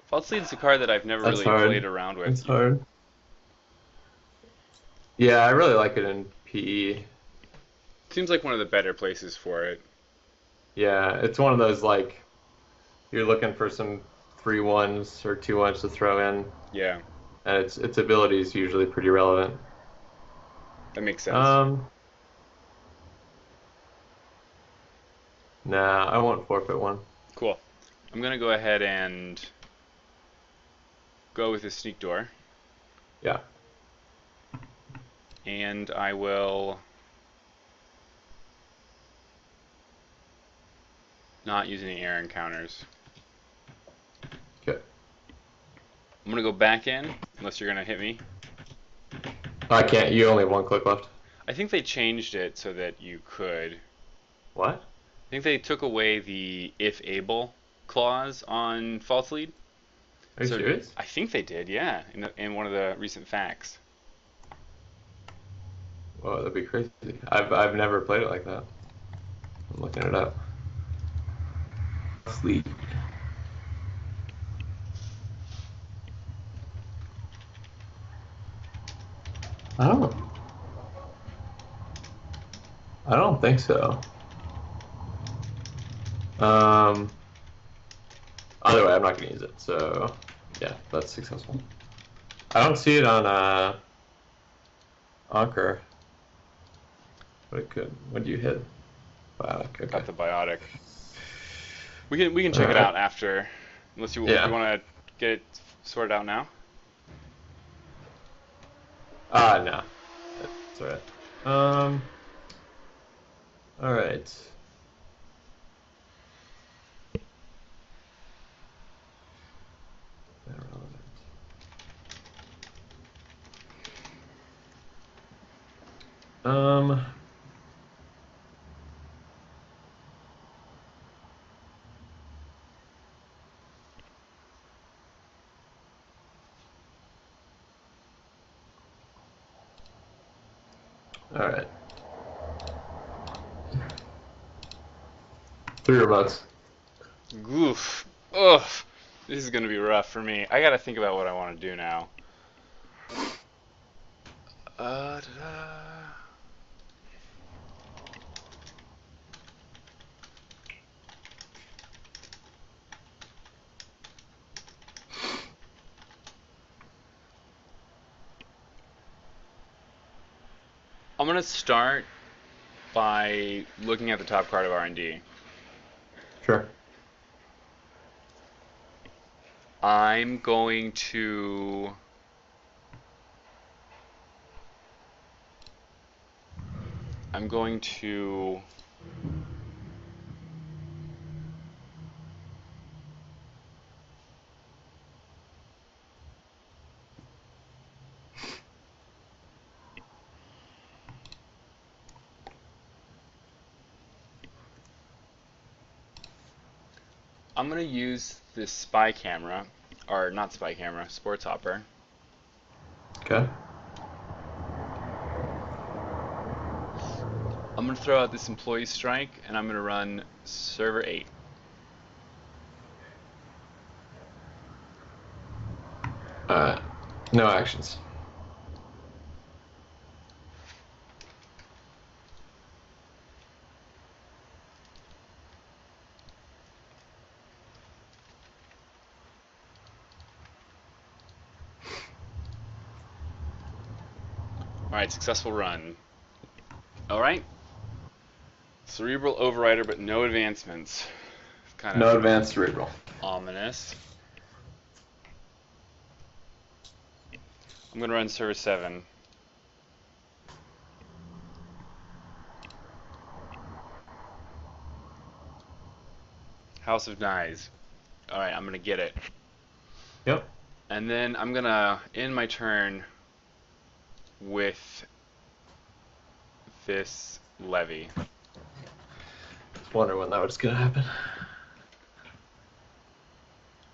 False lead's a card that I've never That's really played hard. around That's with. hard. Yeah, I really like it in PE. Seems like one of the better places for it. Yeah, it's one of those like you're looking for some 3-1s or 2-1s to throw in, Yeah, and its ability is usually pretty relevant. that makes sense. Um, nah, I won't forfeit one. Cool. I'm gonna go ahead and go with the Sneak Door, Yeah. and I will not use any air encounters. Okay. I'm gonna go back in, unless you're gonna hit me. I can't. You only have 1 click left. I think they changed it so that you could. What? I think they took away the if able clause on false lead. Are you So serious? I think they did, yeah, in one of the recent facts. Well, that'd be crazy. I've never played it like that. I'm looking it up. Sleep. I don't. I don't think so. Um. Either way, I'm not gonna use it. So, yeah, that's successful. I don't see it on Anchor, but it could. When do you hit? Biotic. Okay. Got the biotic. We can All check it right. out after, unless you Yeah. want to get it sorted out now. No. That's all right. Um. All right. Irrelevant. Um. All right. 3 remotes. Oof. Ugh. This is gonna be rough for me. I gotta think about what I want to do now. Da-da. I'm gonna start by looking at the top card of R&D. Sure. I'm going to I'm going to I'm gonna use this spy camera, or not spy camera, sports hopper. Okay. I'm gonna throw out this employee strike, and I'm gonna run server 8. All right. No actions. All right, successful run. All right, cerebral overrider, but no advancements. Kind of No advanced cerebral. ominous. I'm gonna run server 7. House of Knives. All right, I'm gonna get it, Yep. and then I'm gonna end my turn with this levy. Wonder when that was gonna happen.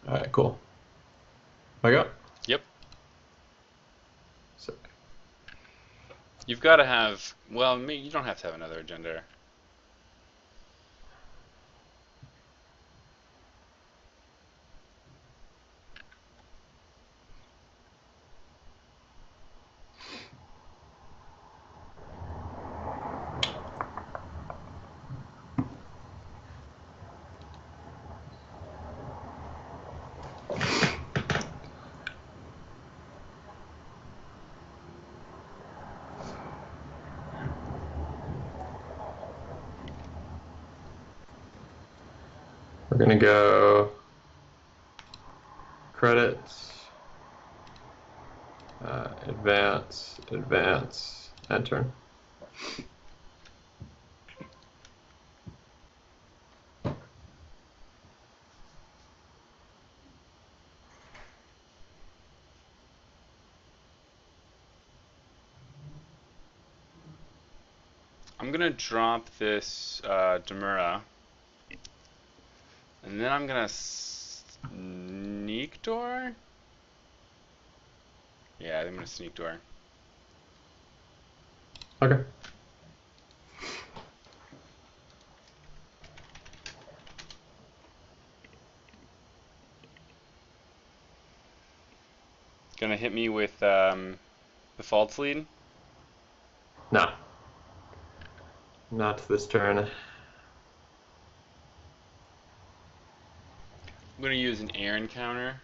All right. Cool. I go. Yep. So, You've got to have. Well, you don't have to have another agenda. we're gonna go credits, advance, advance, enter. I'm gonna drop this Demura, and then I'm gonna sneak door. Yeah, I'm gonna sneak door. Okay. Gonna hit me with the false lead. No. Not this turn. I'm gonna use an air encounter.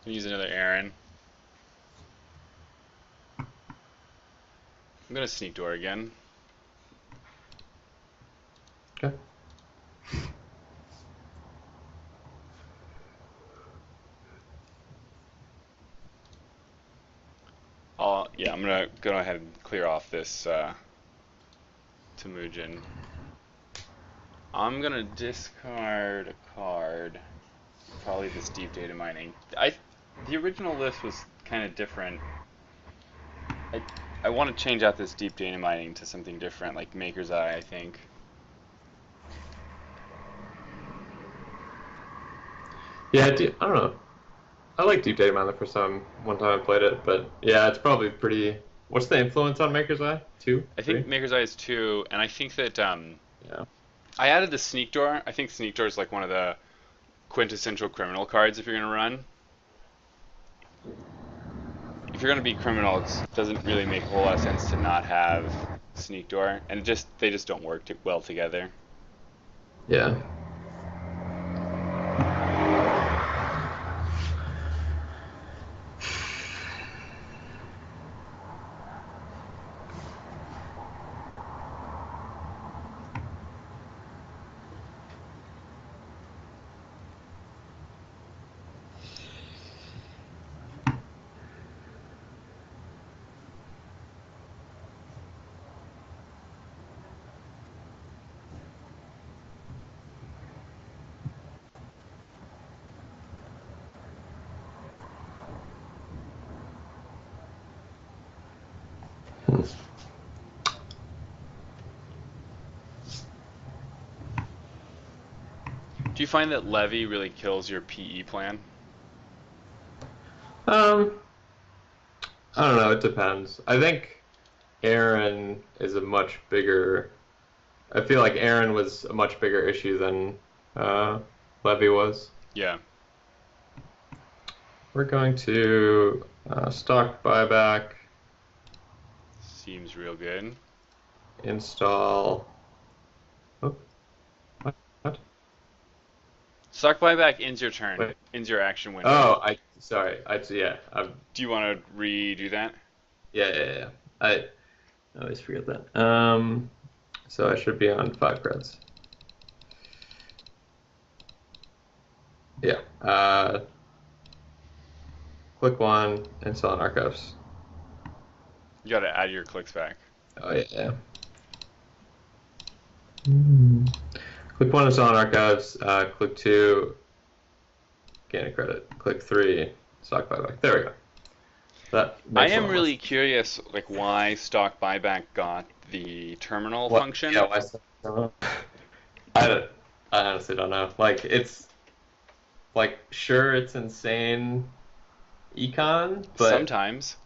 Use another Aaron. I'm gonna sneak door again. Okay. Yeah, I'm gonna go ahead and clear off this Temujin. I'm gonna discard a card. Probably this deep data mining. The original list was kind of different. I I want to change out this deep data mining to something different, like Maker's Eye, I think. Yeah, I don't know. I like Deep Data Mine the first time, one time I played it, but yeah, it's probably pretty. What's the influence on Maker's Eye? Two, I think three? Maker's Eye is two, and I think that Yeah. I added the Sneak Door. I think Sneak Door is like one of the quintessential criminal cards if you're gonna run. If you're gonna be criminal, it doesn't really make a whole lot of sense to not have Sneak Door, and they just don't work well together. Yeah. Do you find that Levy really kills your PE plan? Um, I don't know. It depends. I think Aaron is a much bigger. I feel like Aaron was a much bigger issue than uh, Levy was. Yeah. We're going to stock buyback, Seems real good. install. Oh, what? Stock buyback ends your turn, Wait. ends your action window. Oh, sorry. Yeah. Do you want to redo that? Yeah. I always forget that. So I should be on 5 creds. Yeah. Click one, install in archives. You got to add your clicks back. Oh yeah. Hmm. Click one, install in archives. Click two, gain a credit. Click three, stock buyback. There we go. That I makes a am lot more really sense. curious, like why stock buyback got the terminal What? function. Yeah. Why? I don't, I honestly don't know. Like it's like sure it's insane econ, but Sometimes.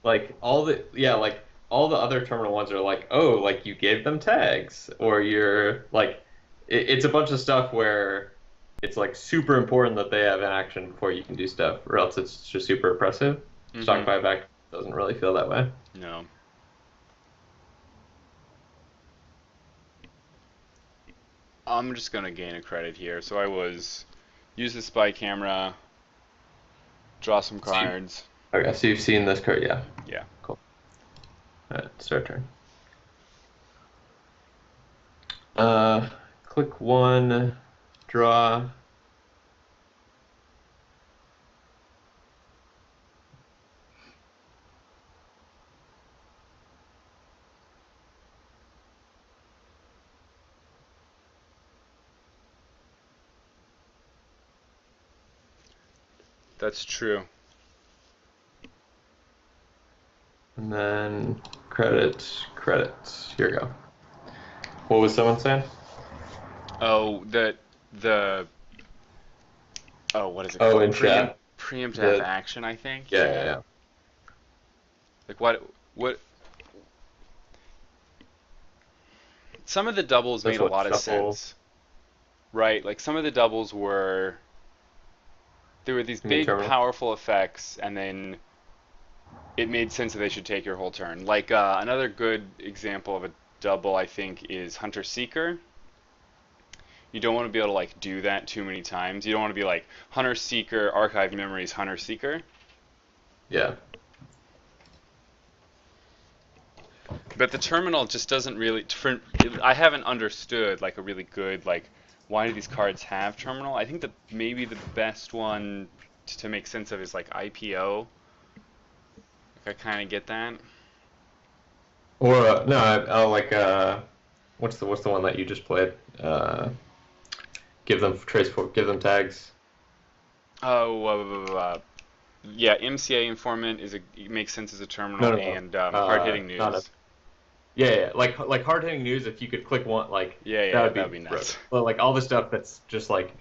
like all the other terminal ones are like, oh, like you gave them tags, or you're like, it's a bunch of stuff where it's like super important that they have an action before you can do stuff, or else it's just super oppressive. Stock Mm-hmm. buyback doesn't really feel that way. No. I'm just gonna gain a credit here. So I was use the spy camera, draw some So you, cards. okay, so you've seen this card, yeah, Yeah. cool. All right, start turn. Uh, Click one, draw. That's true. And then credit, credit. Here we go. What was someone saying? Oh, the what is it Oh, called? in chat. Preemptive The action, I think. Yeah. Like what some of the doubles That's made a what lot of shuffle. sense. Right? Like some of the doubles were there were these You mean big terminal? powerful effects and then it made sense that they should take your whole turn. Like another good example of a double I think is Hunter Seeker. You don't want to be able to like do that too many times. You don't want to be like Hunter Seeker, Archive Memories, Hunter Seeker. Yeah. But the terminal just doesn't really. I haven't understood like a really good like why do these cards have terminal? I think that maybe the best one to make sense of is like IPO. Like I kind of get that. Or no, I'll like what's the one that you just played? Give them tags. Oh, yeah. MCA informant is it makes sense as a No, terminal no, and no. hard hitting Not a news. yeah. Like hard hitting news. If you could click one, like that Yeah. would That would be be brilliant. nuts. But like all the stuff that's just like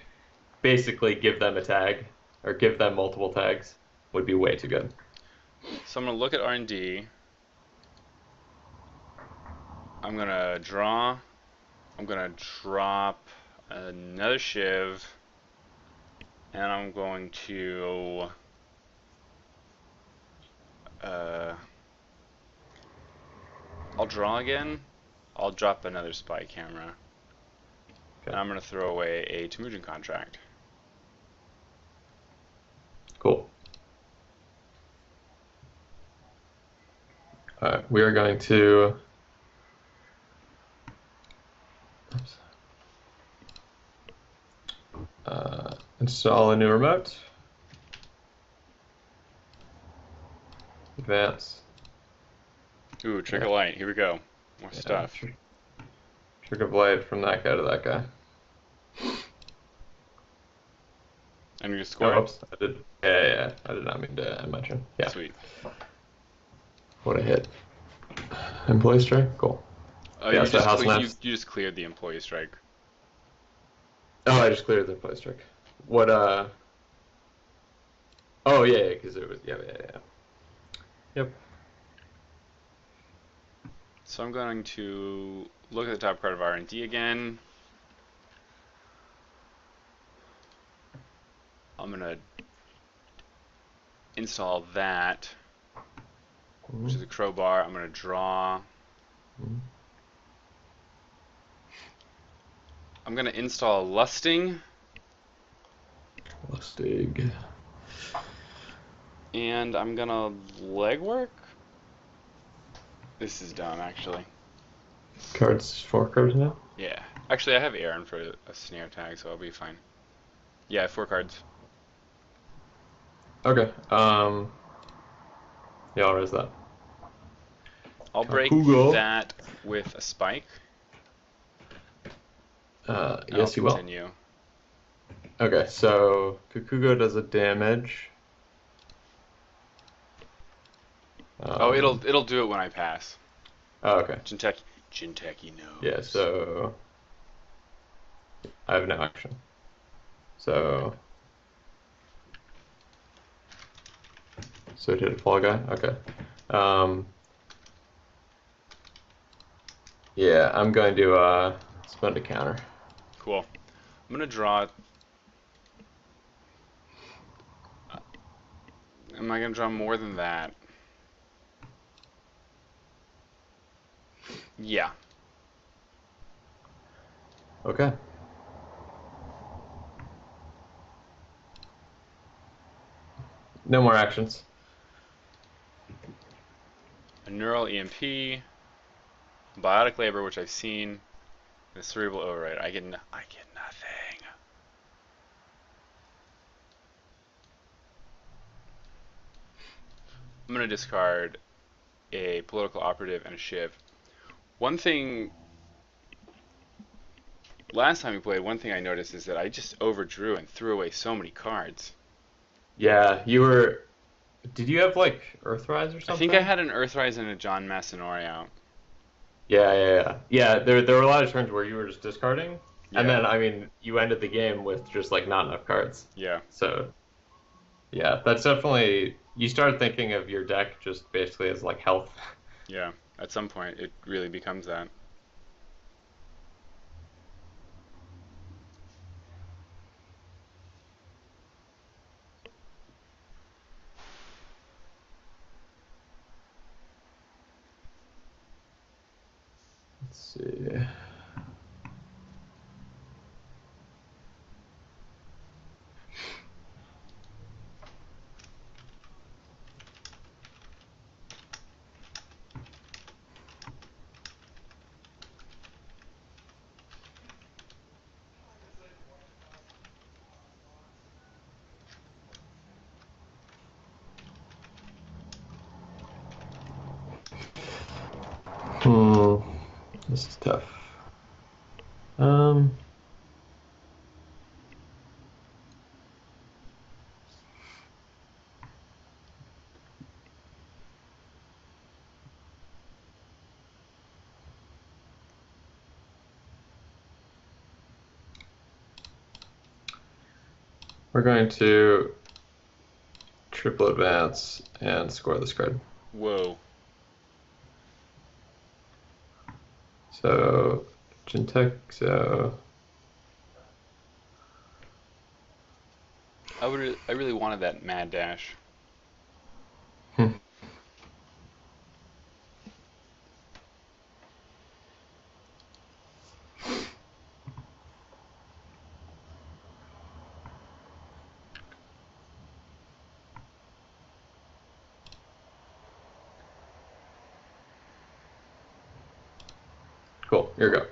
basically give them a tag or give them multiple tags would be way too good. So I'm gonna look at R&D. I'm gonna draw. I'm gonna drop another shiv, and I'm going to uh, I'll draw again. I'll drop another spy camera, and Okay, I'm gonna throw away a Temujin contract. cool. All right, we are going to oops, install a new remote. Advance. Ooh, trick Yeah, of light. Here we go. More yeah. stuff. Trick of light from that guy to that guy. And you Oh, score? oops. I did. Yeah. I did not mean to end my turn. Yeah. Sweet. What a hit. Employee strike? Cool. Oh, Yeah, you so just House you Maps. just cleared the employee strike. Oh, I just cleared the employee strike. What, oh, yeah, because it was, yeah. Yep. So I'm going to look at the top card of R&D again. I'm gonna install that, which is a crowbar. I'm gonna draw. Mhm. I'm gonna install lusting, Lustig. and I'm gonna legwork. This is dumb, actually. Cards, 4 cards now? Yeah. Actually, I have Aaron for a snare tag, so I'll be fine. Yeah, 4 cards. Okay. Yeah, I'll raise that. I'll break Kakugo. that with a spike, and I'll Yes, you will. continue. Okay, so Kakugo does a damage. Oh, Um, it'll do it when I pass. oh, okay. Jinteki Yeah, knows. so I have no action. So, so it hit a fall guy? Okay. Um, yeah, I'm going to spend a counter. Cool. I'm gonna draw. Am I gonna draw more than that? Yeah. Okay. No more actions. A neural EMP, biotic labor, which I've seen, and a cerebral override. I get nothing. I'm gonna discard a political operative and a shiv. One thing, last time we played, one thing I noticed is that I just overdrew and threw away so many cards. Yeah, you were. Did you have like Earthrise or I think I something? had an Earthrise and a John Massanori out. Yeah, there were a lot of turns where you were just discarding, and Yeah, then I mean you ended the game with just like not enough cards. yeah, So yeah, that's definitely you start thinking of your deck just basically as like health. yeah. At some point, it really becomes that. Let's see. Hmm, this is tough. Um, we're going to. triple advance, and score this card. Whoa. So, Gentech, so... I really wanted that Mad Dash. Hmm. Cool, here we go.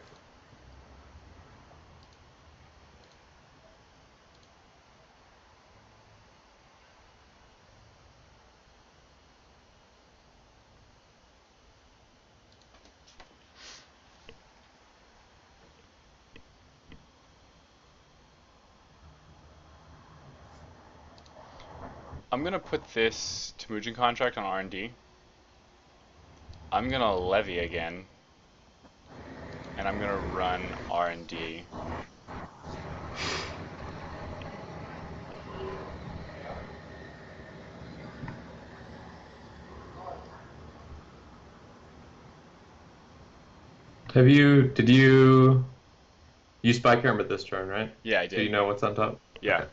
I'm gonna put this Temujin contract on R&D. I'm gonna levy again, and I'm gonna run R&D. Did you spike Hermit this turn, right? Yeah, I So you did. know what's on top? Yeah. Okay.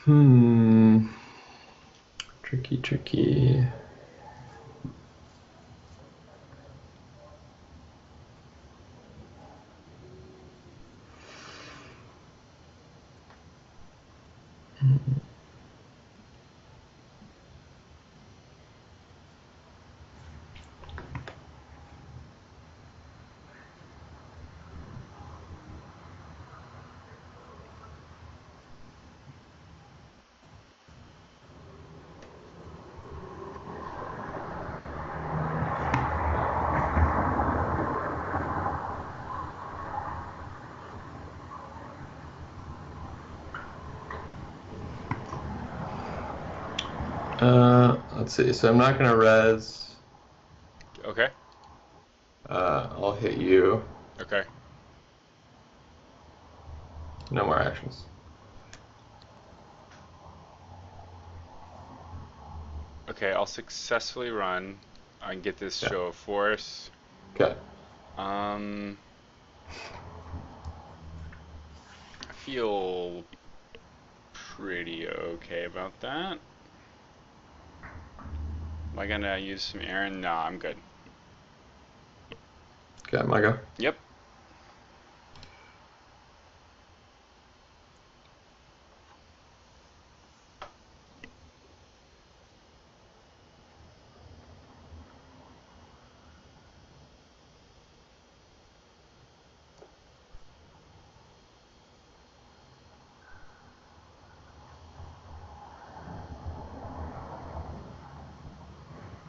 Hmm. Tricky, tricky. Let's see. So I'm not gonna res. Okay. I'll hit you. Okay. No more actions. Okay, I'll successfully run and get this Yeah. show of force. Okay. I feel pretty okay about that. Am I gonna use some Aaron? No, I'm good. Okay, my go. Yep.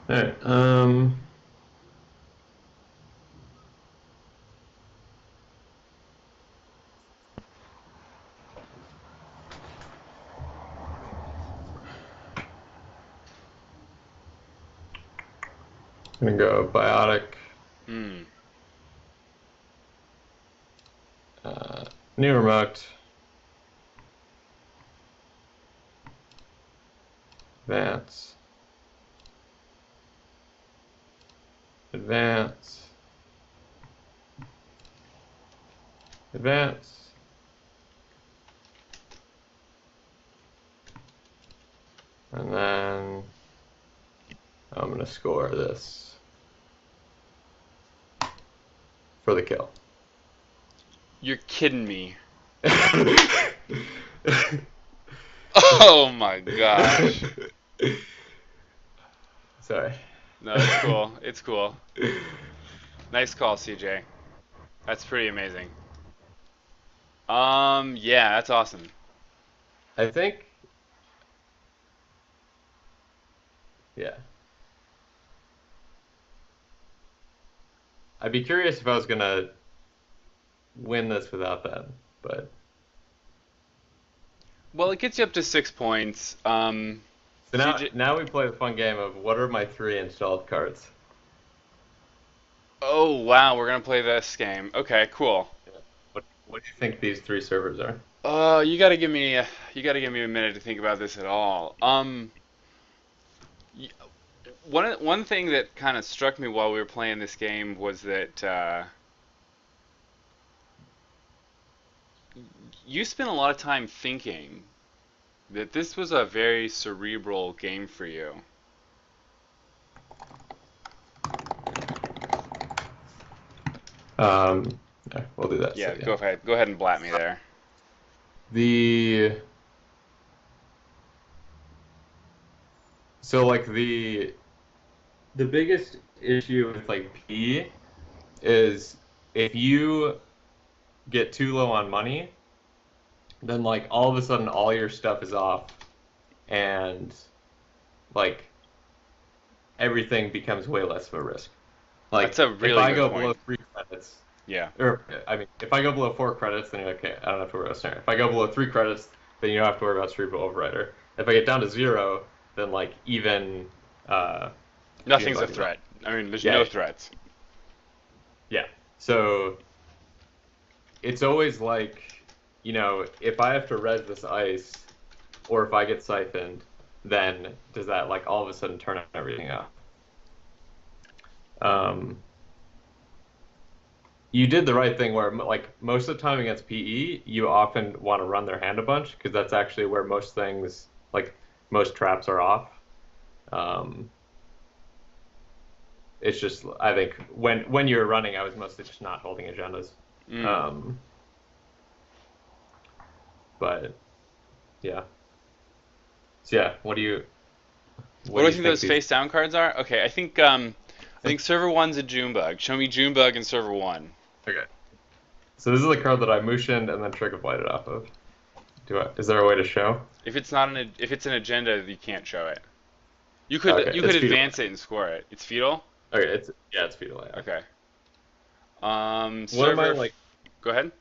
All right. I'm gonna go biotic. Hmm. New remote. Advance. Advance. Advance. And then I'm gonna score this for the kill. You're kidding me. Oh my gosh. Sorry. No, it's cool. It's cool. Nice call, CJ. That's pretty amazing. Yeah, that's awesome. I think, yeah. I'd be curious if I was gonna win this without that, but Well, it gets you up to 6 points. so now CJ. now we play the fun game of what are my three installed cards? Oh wow, we're gonna play this game. Okay, cool. Yeah. What do you think these three servers are? You gotta give me a minute to think about this at all. Y- one thing that kind of struck me while we were playing this game was that you spent a lot of time thinking that this was a very cerebral game for you. Yeah, we'll do that. So Yeah, yeah, go ahead and blat me there. the so like the biggest issue with like P is if you get too low on money, then like all of a sudden all your stuff is off and like everything becomes way less of a risk. That's Like a if really I good go below point. 3 credits, Yeah. or I mean, if I go below 4 credits, then you're like, okay, I don't have to worry about snare. If I go below 3 credits, then you don't have to worry about cerebral overrider. If I get down to 0, then like even even Nothing's a like is wrong. threat. I mean, there's Yeah, no yeah, threats. yeah. So it's always like, if I have to res this ice, or if I get siphoned, then does that like all of a sudden turn everything off? Um, you did the right thing where like most of the time against PE, you often want to run their hand a bunch because that's actually where most things like most traps are off. Um, it's just I think when you were running, I was mostly just not holding agendas. Mm. Um, but yeah, so yeah, what What do do I you think think those these? face down cards are? Okay, I think server one's a Junebug. Show me Junebug in server one. Okay, so this is the card that I motioned and then trigger blighted off of. Is there a way to show? If it's an agenda, you can't show it. Okay, You could it's fetal. advance it and score it. It's fetal. Okay, it's fetal. Yeah. Okay. One of my Server. like Go ahead.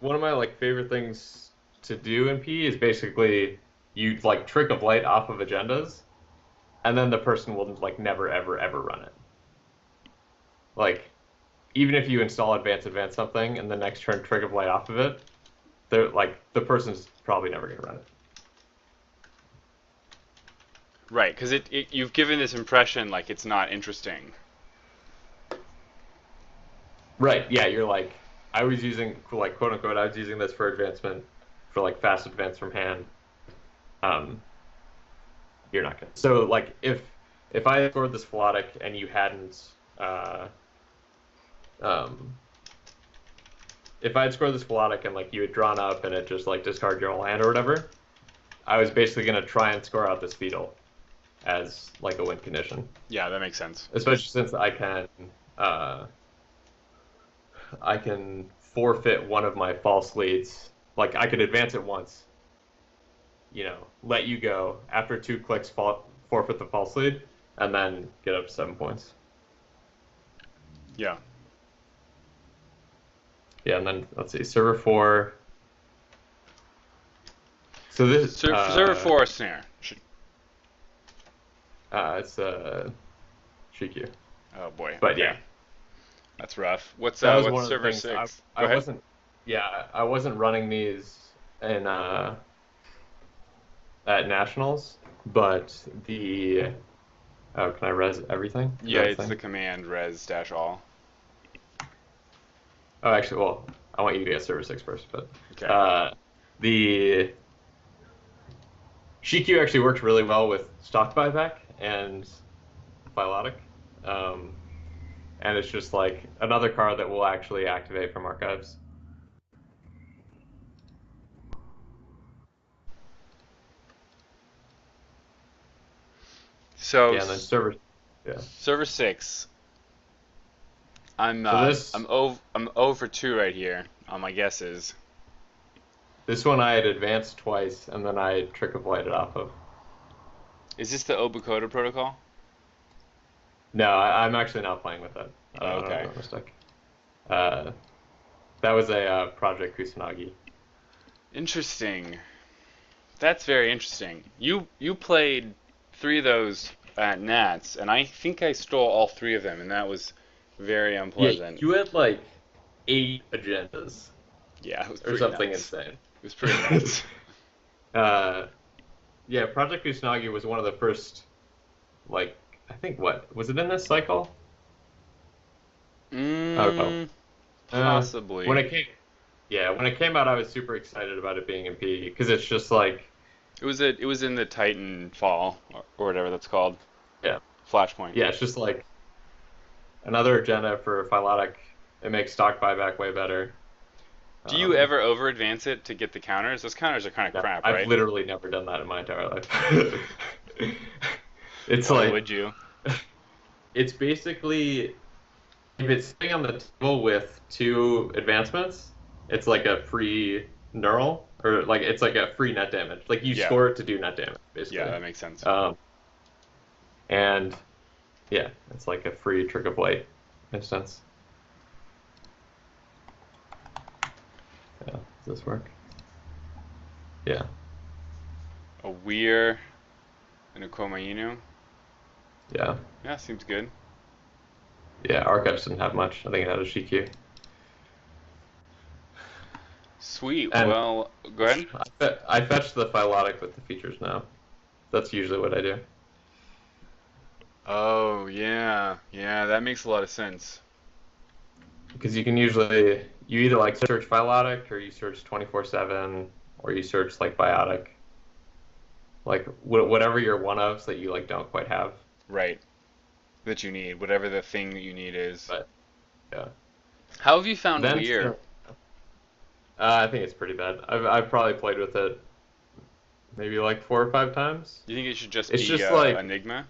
one of my like favorite things to do in P is basically you like trick of light off of agendas, and then the person will like never ever ever run it. Like even if you install advance something and the next turn trick of light off of it, they're like the person's probably never gonna run it. Right, because you've given this impression like it's not interesting. Right? Yeah, you're like I was using for like quote unquote I was using this for advancement for like fast advance from hand. Um, you're not gonna. So like if I scored this Philotic and you hadn't um if I had scored this Philotic and like you had drawn up and it just like discard your whole hand or whatever, I was basically gonna try and score out this fetal as like a win condition. Yeah, that makes sense. Especially since uh I can forfeit one of my false leads. Like I could advance it once, let you go after 2 clicks, forfeit the false lead, and then get up to 7 points. Yeah. Yeah, and then let's see, server 4. So this Server four snare. it's GQ. Oh boy. But Okay. yeah, That's rough. that was What's one of the server things six? I Go ahead. wasn't I wasn't running these in at nationals, but the oh, can I res everything? Is Yeah, that a it's the thing? command res dash all. Oh, actually, well, I want you to get server 6 first, but Okay. the GQ actually works really well with stock buyback and Philotic. Um, and it's just like another card that will actually activate from archives. So Yeah, and then server. Yeah. server six. So this I'm 0 for 2 right here on my guesses. this one I had advanced twice, and then I trick of lighted off of. Is this the Obukoda protocol? No, I'm actually not playing with that. I don't Okay. know mistake. Uh, that was a Project Kusanagi. Interesting. That's very interesting. You played three of those at Nats, and I think I stole all three of them, and that was very Yeah, unpleasant. you had like 8 agendas Yeah, it was or pretty something nuts. insane. It was pretty nuts. uh, yeah, Project Kusanagi was one of the first, like, I think what was it in this cycle? Oh no. Mm, Uh, when possibly. it came, yeah, when it came out, I was super excited about it being in PE because it's just like, It was in the Titan Fall or whatever that's called. yeah, Flashpoint. yeah, it's just like another agenda for Philotic. It makes stock buyback way better. Do you Um, ever over advance it to get the counters? Those counters are kind of no, crap, I've right? literally never done that in my entire life. It's Why like would you? it's basically if it's sitting on the table with two advancements, it's like a free neural or like it's like a free net damage. Like you Yeah, score it to do net damage, yeah, basically. that makes sense. Um, and yeah, it's like a free trick of light instance. Yeah, does this work? Yeah. A Weir and a Komainu. Yeah. Yeah, seems good. Yeah, Archives didn't have much. I think it had a GQ. Sweet. And Well, go ahead. I fetch the Philotic with the features now. That's usually what I do. Oh, yeah. Yeah, that makes a lot of sense. Because you can usually, you either like search Philotic or you search 24/7 or you search like Biotic. Like whatever your one ofs that you like don't quite have. Right. That you need, whatever the thing that you need is. But yeah. How have you found Then, Weir? I think it's pretty bad. I've probably played with it maybe like 4 or 5 times. Do you think it should just It's be just like, Enigma?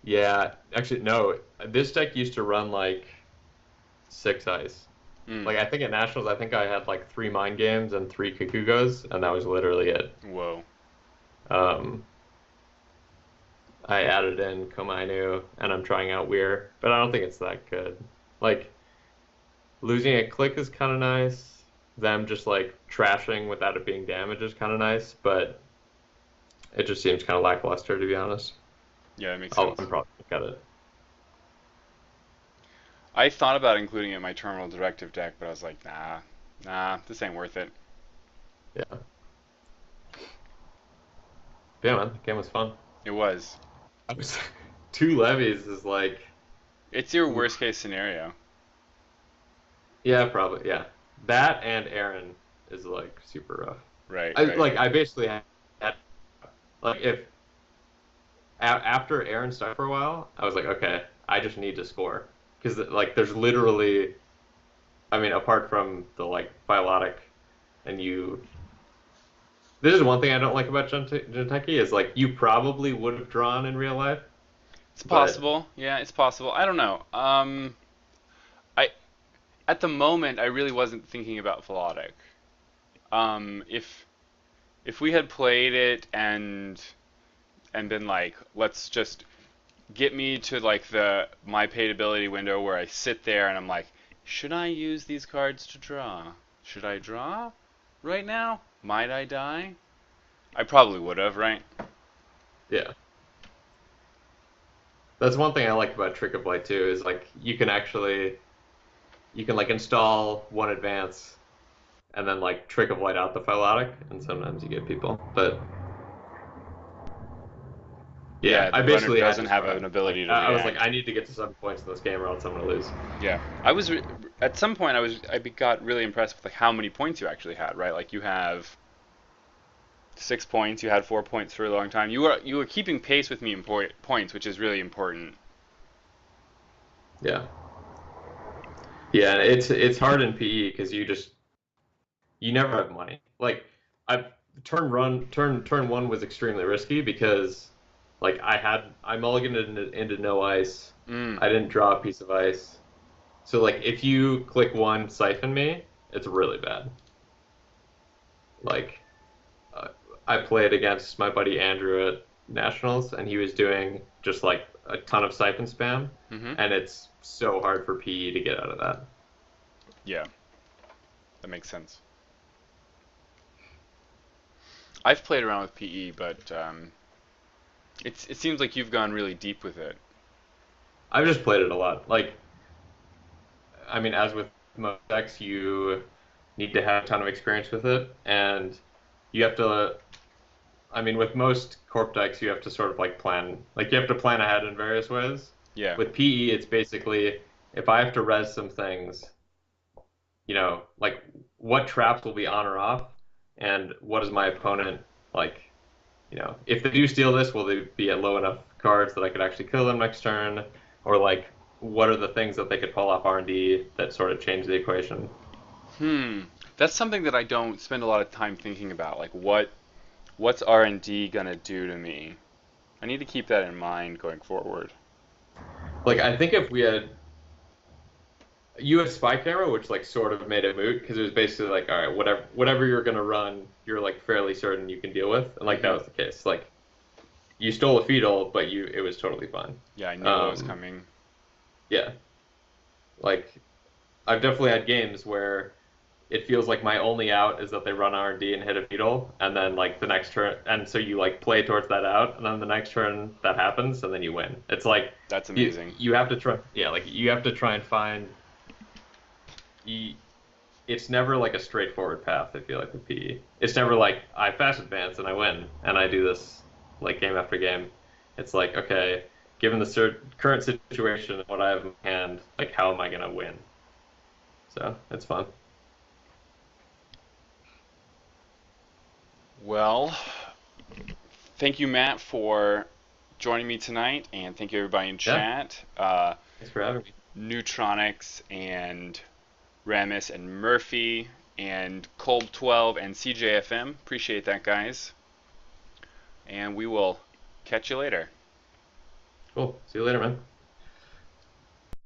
yeah, actually, no. This deck used to run like 6 ice. Mm. Like, I think at Nationals, I think I had like 3 Mind Games and 3 Kakugos, and that was literally it. Whoa. Um, I added in Komainu, and I'm trying out Weir, but I don't think it's that good. Like, losing a click is kind of nice. Them just like trashing without it being damage is kind of nice, but it just seems kind of lackluster, to be honest. Yeah, that makes I'm sense. probably look at it. I thought about including it in my Terminal Directive deck, but I was like, nah, this ain't worth it. Yeah. Yeah, man, the game was fun. It was. I was 2 levies is like, It's your worst oof. case scenario. Yeah, probably, yeah. That and Aaron is like super rough. Right, I right. like I basically had like if after Aaron stuck for a while, I was like, okay, I just need to score because like there's literally, I mean, apart from the like Philotic, and you. This is one thing I don't like about Jinteki is like you probably would have drawn in real life, It's but possible. Yeah, it's possible. I don't know. I At the moment I really wasn't thinking about Philotic. If we had played it and been like, let's just get me to like the my paid ability window where I sit there and I'm like, should I use these cards to draw? Should I draw right now? Might I die? I probably would have, right? yeah, that's one thing I like about Trick of Light too is like you can like install one advance and then like Trick of Light out the Philotic, and sometimes you get people. But yeah, Yeah, I the runner basically had doesn't to have start. an Like ability to I was like, react. I need to get to 7 points in this game, or else I'm gonna lose. Yeah, at some point got really impressed with like how many points you actually had, right? Like you have 6 points, you had 4 points for a long time. You were keeping pace with me in points, which is really important. Yeah, yeah, it's hard in PE because you never have money. Like I turn one was extremely risky because like I mulliganed into no ice. Mm, I didn't draw a piece of ice. So like if you click one siphon me, it's really bad. Like uh, I played against my buddy Andrew at Nationals, and he was doing just like a ton of siphon spam, Mm-hmm. and it's so hard for PE to get out of that. Yeah, that makes sense. I've played around with PE, but it seems like you've gone really deep with it. I've just played it a lot. Like, I mean, as with most decks, you need to have a ton of experience with it, and you have to. I mean, with most corp decks, you have to sort of like plan, like you have to plan ahead in various ways. Yeah. With PE, it's basically if I have to res some things, like what traps will be on or off, and what is my opponent like, if they do steal this, will they be at low enough cards that I could actually kill them next turn, or like what are the things that they could pull off R&D that sort of change the equation? Hmm. That's something that I don't spend a lot of time thinking about. Like what's R&D gonna do to me? I need to keep that in mind going forward. Like I think if we had US spy camera, which like sort of made it moot because it was basically like, all right, whatever you're gonna run, you're like fairly certain you can deal with, and like that Mm-hmm. was the case. Like you stole a fetal, but it was totally fine. Yeah, I knew what was Um, coming. yeah, like I've definitely had games where it feels like my only out is that they run R&D and hit a fetal, and then like the next turn, and so you like play towards that out, and then the next turn that happens, and then you win. It's like That's you amazing. you have to try, yeah, like you have to try and find. You, it's never like a straightforward path. I feel like with PE, it's never like I fast advance and I win, and I do this like game after game. It's like okay, given the current situation, what I have in hand, like how am I gonna win? So it's fun. Well, thank you, Matt, for joining me tonight, and thank you everybody in Yeah, chat. thanks for having me. Neutronics and Ramis and Murphy and Kolb 12 and CJFM. Appreciate that, guys. And we will catch you later. Cool. See you later, man.